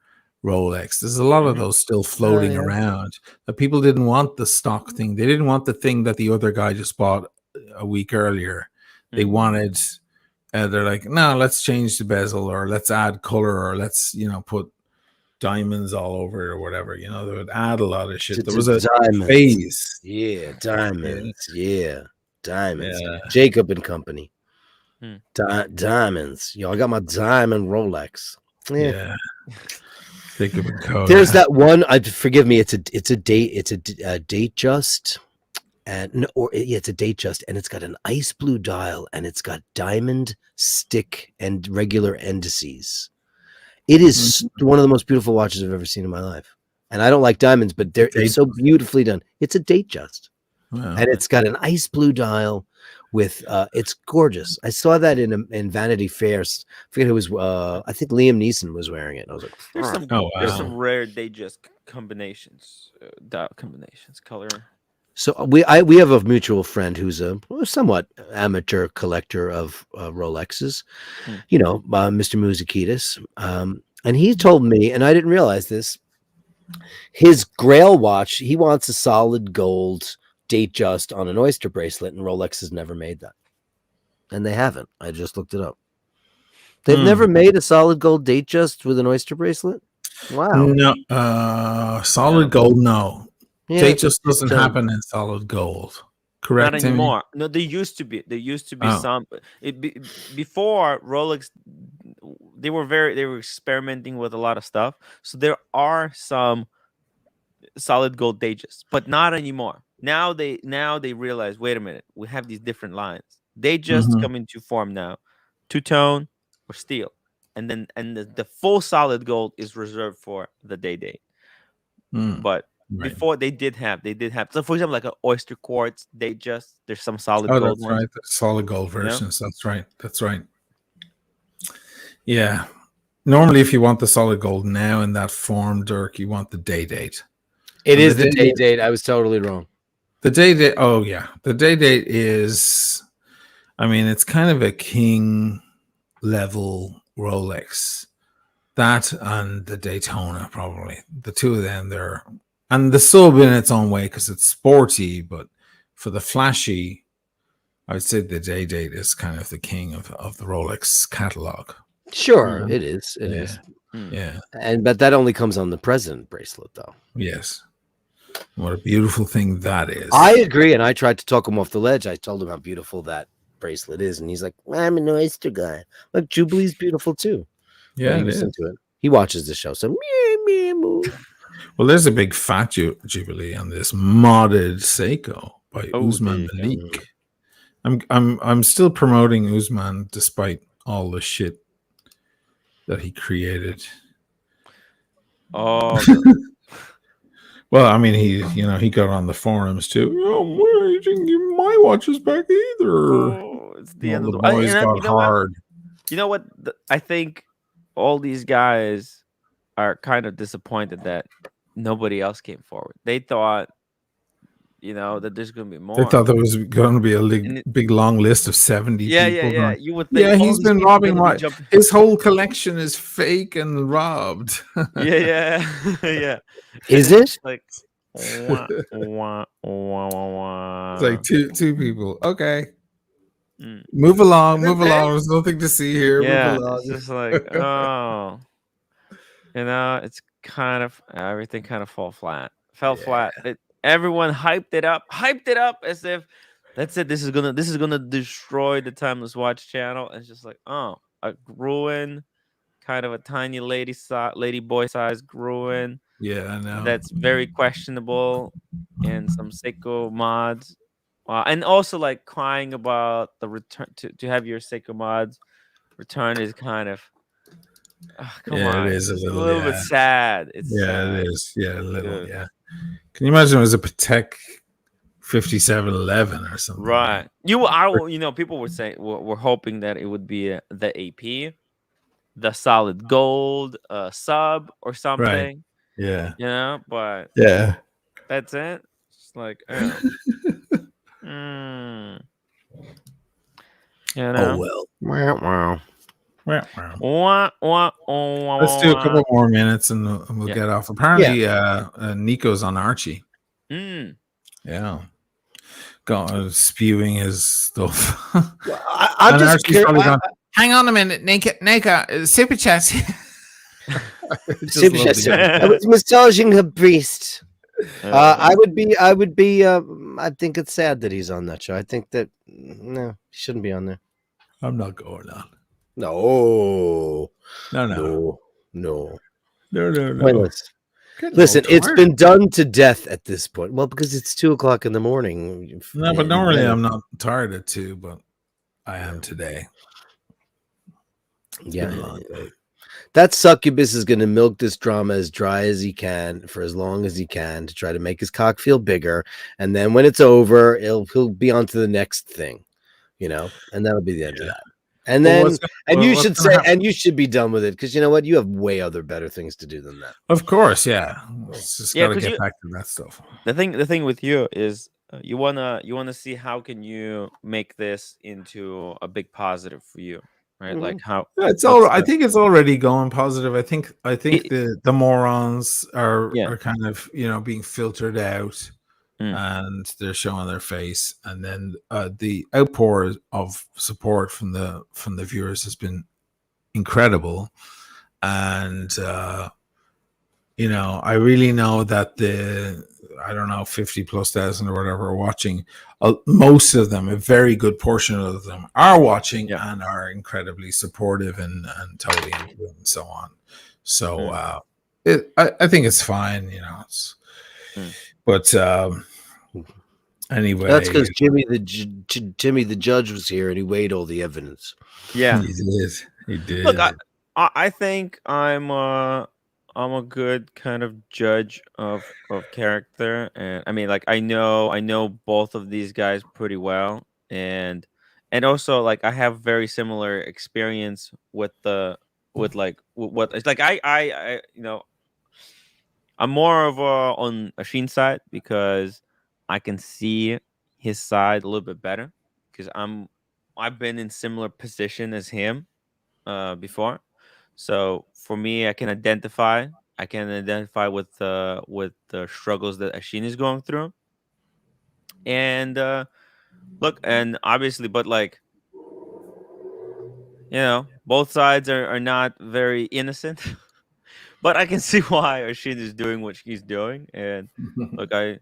Rolex. There's a lot of those still floating yeah. around. That people didn't want the stock thing. They didn't want the thing that the other guy just bought a week earlier. They wanted. They're like, no, let's change the bezel, or let's add color, or let's put diamonds all over it, or whatever. They would add a lot of shit. There was a Diamonds. phase. Yeah, diamonds. Yeah, diamonds. Yeah. Jacob and Company. Hmm. Diamonds. Yo, I got my diamond Rolex. Yeah. Think of a code. There's that one. Forgive me. It's a date just, and no, or yeah, it's a date just, and it's got an ice blue dial, and it's got diamond stick and regular indices. It is one of the most beautiful watches I've ever seen in my life. And I don't like diamonds, but they're so beautifully done. It's a date just. Wow. And it's got an ice blue dial with it's gorgeous. I saw that in Vanity Fair. I forget who was I think Liam Neeson was wearing it. And I was like, There's some rare digest combinations, dial combinations, color. So we have a mutual friend who's a somewhat amateur collector of Rolexes, Mr. Muzakidis. And he told me, and I didn't realize this, his Grail watch, he wants a solid gold date just on an oyster bracelet, and Rolex has never made that. And they haven't. I just looked it up. They've never made a solid gold date just with an oyster bracelet? Wow. No, solid gold, no. Yeah, Date just doesn't happen in solid gold. Correct? Not anymore. No, there used to be. Some. Before Rolex, they were experimenting with a lot of stuff. So there are some solid gold dates, but not anymore. Now they realize, wait a minute, we have these different lines. They just come into form now, two-tone or steel, and the full solid gold is reserved for the date. But before they did have. So for example, like an oyster quartz, there's some solid gold. That's right. The solid gold versions. That's right. That's right. Yeah. Normally, if you want the solid gold now in that form, Dirk, you want the date. It is the date. I was totally wrong. The date. Oh yeah, the date is. I mean, it's kind of a king level Rolex. That and the Daytona, probably the two of them. And the sub in its own way because it's sporty, but for the flashy, I would say the date is kind of the king of the Rolex catalog. Sure, it is. It is. Yeah, but that only comes on the president bracelet, though. Yes. What a beautiful thing that is. I agree, and I tried to talk him off the ledge. I told him how beautiful that bracelet is, and he's like, "I'm an oyster guy." Like Jubilee's beautiful too. Yeah, he listens to it. He watches the show, so well, there's a big fat Jubilee on this modded Seiko by Usman Malik. I'm still promoting Usman despite all the shit that he created. Oh. Well, I mean, he got on the forums too. Oh, why you didn't give my watches back either? Oh, it's the end of the boys got hard. You know what? I think all these guys are kind of disappointed that nobody else came forward. They thought, that there's going to be more. They thought there was going to be a big long list of 70 people. Yeah. You would think. Yeah, he's been robbing his whole collection is fake and robbed. Yeah. Is it? Like, it's like two people. Okay. Move along. There's nothing to see here. Yeah, move along. It's just like, oh, it's kind of everything kind of fell flat. Everyone hyped it up as if that's it. This is gonna destroy the Timeless Watch channel. And it's just like, oh, a Gruen, kind of a tiny lady boy size Gruen. Yeah, I know. That's very questionable, and some Seiko mods. And also like crying about the return to have your Seiko mods return is kind of come Yeah, it on, is a it's a little. little bit Yeah, sad. It's yeah, it sad, is. Yeah, a little. dude. Yeah. Can you imagine it was a Patek 5711 or something? Right. People were saying were hoping that it would be the AP, the solid gold sub or Right. something, Yeah. but Yeah. that's it. It's like, mm, you Oh know. well. Wow. Well, well. Wah, wah, oh, wah, Let's wah, do a wah. couple more minutes and we'll Yeah. get off. Apparently, Nico's on Archie. Mm. Yeah. Spewing his stuff. Well, I'm And just Archie's curious. probably gone, hang on a minute, Nika, super chat. Super Chef, I was massaging her breast. I would be. I think it's sad that he's on that show. I think that no, he shouldn't be on there. I'm not going on. No, No. no. Pointless. Listen, it's been done to death at this point. Well, because it's 2:00 in the morning. No, but normally I'm not tired at 2, but I am today. It's been a long day. That succubus is going to milk this drama as dry as he can for as long as he can to try to make his cock feel bigger, and then when it's over, he'll be on to the next thing, and that'll be the end of that. And then, you should be done with it because you know what, you have way better things to do than that. Of course, yeah. It's just gotta get back to that stuff. The thing with you is you wanna see how can you make this into a big positive for you. Right, like how it's all. I think it's already going positive. I think the morons are kind of being filtered out, and they're showing their face, and then the outpour of support from the viewers has been incredible, and I really know that the 50,000+ or whatever are watching. Most of them, a very good portion of them, are watching and are incredibly supportive and totally into it and so on. So I think it's fine, But anyway, that's because Jimmy the judge was here and he weighed all the evidence. Yeah, he did. Look, I think I'm a good kind of judge of character, and I mean, like I know both of these guys pretty well, and also like I have very similar experience with what it's like. I I'm more of on Ashin's side because I can see his side a little bit better because I've been in similar position as him before. So for me, I can identify. I can identify with the struggles that Ashin is going through. And look, and obviously, but like both sides are not very innocent. But I can see why Ashin is doing what she's doing. And look, I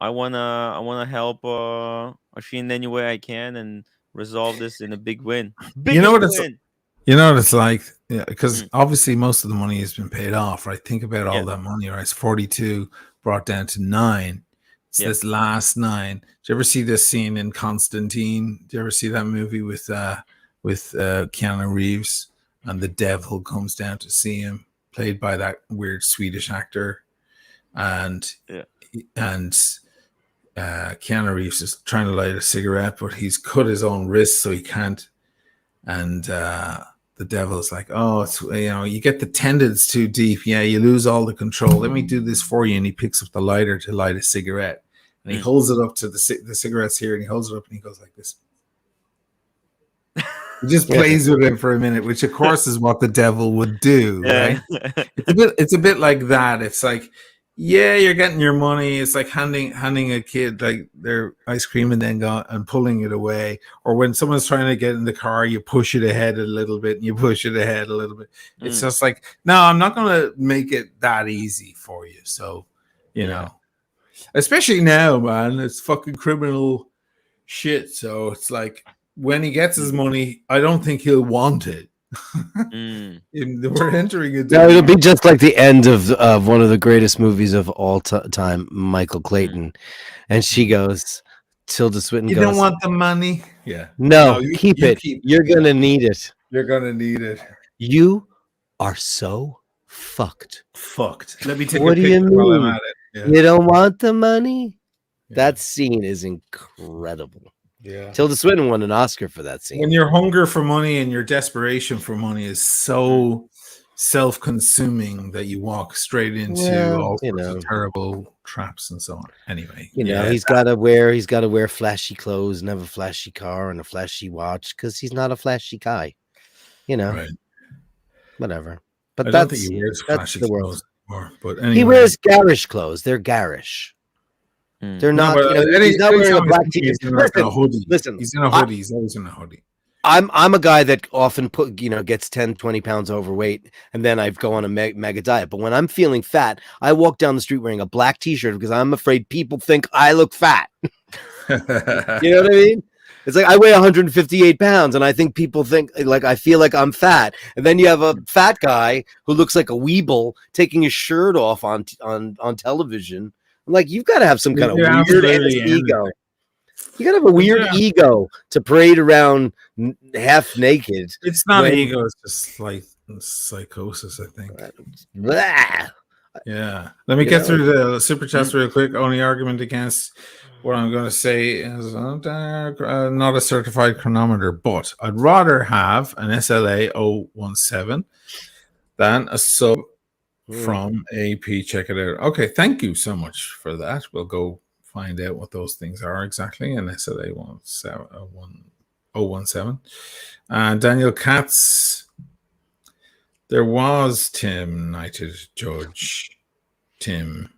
wanna help Ashin any way I can and resolve this in a big win. You know what it's like, because obviously most of the money has been paid off, right? Think about all that money, right? It's 42 brought down to 9. It's this last 9. Did you ever see this scene in Constantine? Did you ever see that movie with Keanu Reeves and the devil comes down to see him, played by that weird Swedish actor, and Keanu Reeves is trying to light a cigarette, but he's cut his own wrist so he can't. And the devil is like, oh, it's you get the tendons too deep. Yeah, you lose all the control. Let me do this for you. And he picks up the lighter to light a cigarette, and he holds it up to the cigarette's here, and he holds it up, and he goes like this. He just plays with it for a minute, which of course is what the devil would do, right? It's a bit like that. It's like, yeah, you're getting your money. It's like handing a kid like their ice cream and then and pulling it away. Or when someone's trying to get in the car, you push it ahead a little bit and you push it ahead a little bit. It's just like, no, I'm not going to make it that easy for you. So, especially now, man, it's fucking criminal shit. So it's like, when he gets his money, I don't think he'll want it. We're entering it. No, it'll be just like the end of one of the greatest movies of all time, Michael Clayton. And she goes, Tilda Swinton You goes, don't want the money? Yeah. no, keep it. You're going to need it. You're going to need it. You are so fucked. Fucked. Let me take What a do you picture while I'm mean? at it. Yeah. You don't want the money? Yeah. That scene is incredible. Yeah. Tilda Swinton won an Oscar for that scene. When your hunger for money and your desperation for money is so self-consuming that you walk straight into all sorts of terrible traps and so on. Anyway, he's got to wear flashy clothes and have a flashy car and a flashy watch because he's not a flashy guy. Right. Whatever. But I don't think he wears flashy clothes anymore. But anyway. He wears garish clothes. They're garish. They're not. He's not wearing a black t-shirt. Listen. He's in a hoodie. He's always in a hoodie. I'm a guy that often gets 10, 20 pounds overweight, and then I go on a mega diet. But when I'm feeling fat, I walk down the street wearing a black t-shirt because I'm afraid people think I look fat. You know what I mean? It's like I weigh 158 pounds, and I think people think like I feel like I'm fat. And then you have a fat guy who looks like a weeble taking his shirt off on television. I'm like, you've got to have some kind of weird ego. You gotta have a weird ego to parade around half naked. It's not ego; it's just like psychosis, I think. Blah. Yeah. Let me get through the super chats real quick. Only argument against what I'm going to say is not a certified chronometer, but I'd rather have an SLA 017 than a sub from AP. Check it out. Okay, thank you so much for that. We'll go find out what those things are exactly. And SLA 017. Daniel Katz. There was Tim Knighted, Judge. Tim.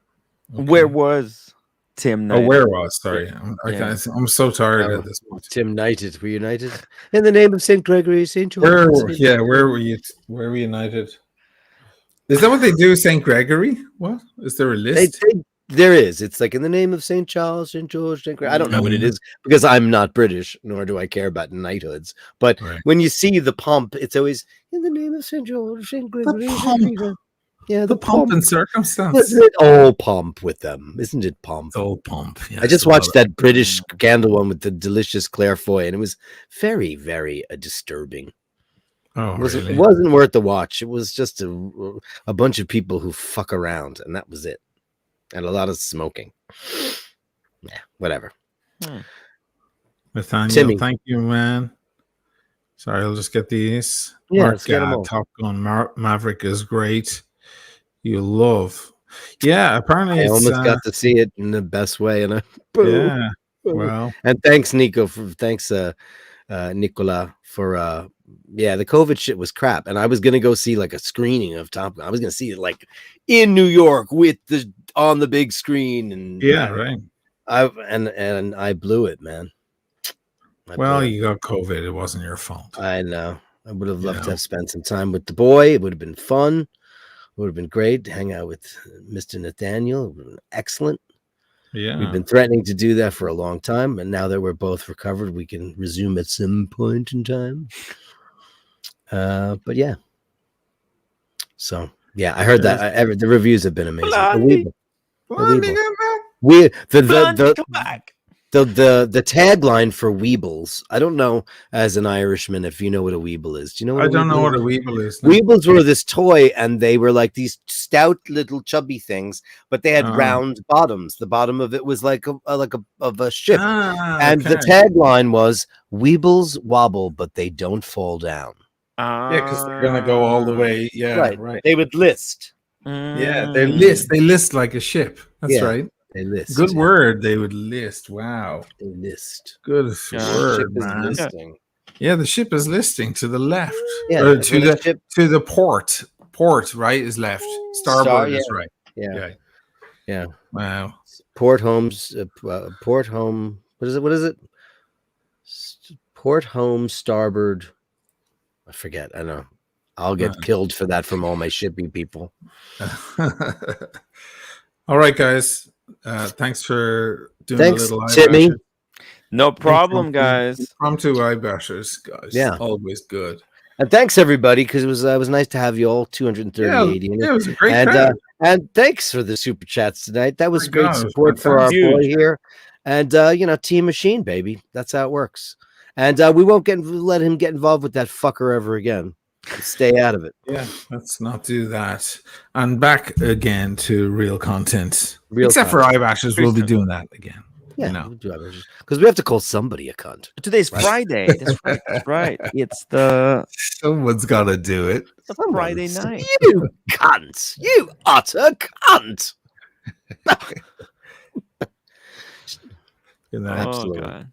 Okay. Where was Tim Knighted? Oh, where was? Sorry. I'm so tired at this point. Tim Knighted. Were you knighted? In the name of St. Gregory, St. George. Where were you? Where were you knighted? Is that what they do, St. Gregory? What? Is there a list? There is. It's like in the name of St. Charles, St. George, St. Gregory. I don't know what it is because I'm not British, nor do I care about knighthoods. But when you see the pomp, it's always in the name of St. George, St. Gregory, St. Peter. Yeah, the pomp and circumstance. Isn't it all pomp with them? Isn't it pomp? It's all pomp. Yeah, I just watched that British scandal one with the delicious Claire Foy, and it was very, very disturbing. Oh, really? It wasn't worth the watch. It was just a bunch of people who fuck around, and that was it. And a lot of smoking. Yeah, whatever. Nathaniel, Timmy. Thank you, man. Sorry, I'll just get these. Yeah, Top Gun Maverick is great. You love. Yeah, apparently I almost got to see it in the best way. And yeah, well. And thanks, Nicola, for the COVID shit was crap. And I was gonna go see like a screening of Top Gun. I was gonna see it like in New York on the big screen, and right. I blew it, man. You got COVID. It wasn't your fault. I know. I would have loved to have spent some time with the boy. It would have been fun. It would have been great to hang out with Mr. Nathaniel. It would have been excellent. Yeah. We've been threatening to do that for a long time, and now that we're both recovered, we can resume at some point in time. But yeah. So yeah, I heard that the reviews have been amazing. The tagline for Weebles. I don't know, as an Irishman, if you know what a Weeble is. Do you know? I don't know what a Weeble is. No. Weebles were this toy, and they were like these stout little chubby things, but they had round bottoms. The bottom of it was like a ship, and the tagline was "Weebles wobble, but they don't fall down." Yeah, because they're gonna go all the way. Yeah, right. They would list. Yeah, they list. They list like a ship. That's right. They list. Good word. They would list. Wow. They list. Good word, man. Yeah, the ship is listing to the left. Yeah, to the port. Port, right, is left. Starboard is right. Yeah. Wow. Port home. What is it? Port home starboard. I forget. I know. I'll get killed for that from all my shipping people. All right, guys. Thanks for doing a little Timmy. No problem, guys. Come to iBashers, guys. Yeah. Always good. And thanks everybody, because it was nice to have you all 238. Yeah, it was a great and crowd. and thanks for the super chats tonight. That was My great God, it was support for our fantastic. boy here. And Team Machine, baby. That's how it works. And we won't let him get involved with that fucker ever again. Stay out of it. Yeah, let's not do that. And back again to real content. Real Except for iBashers, we'll be Christian. doing that again. Yeah, You know. we'll do it because we have to call somebody a cunt. Today's Friday. That's right. That's right. It's the Someone's got to do it. Friday night. You cunt! You utter cunt! You know, Oh Absolutely. god.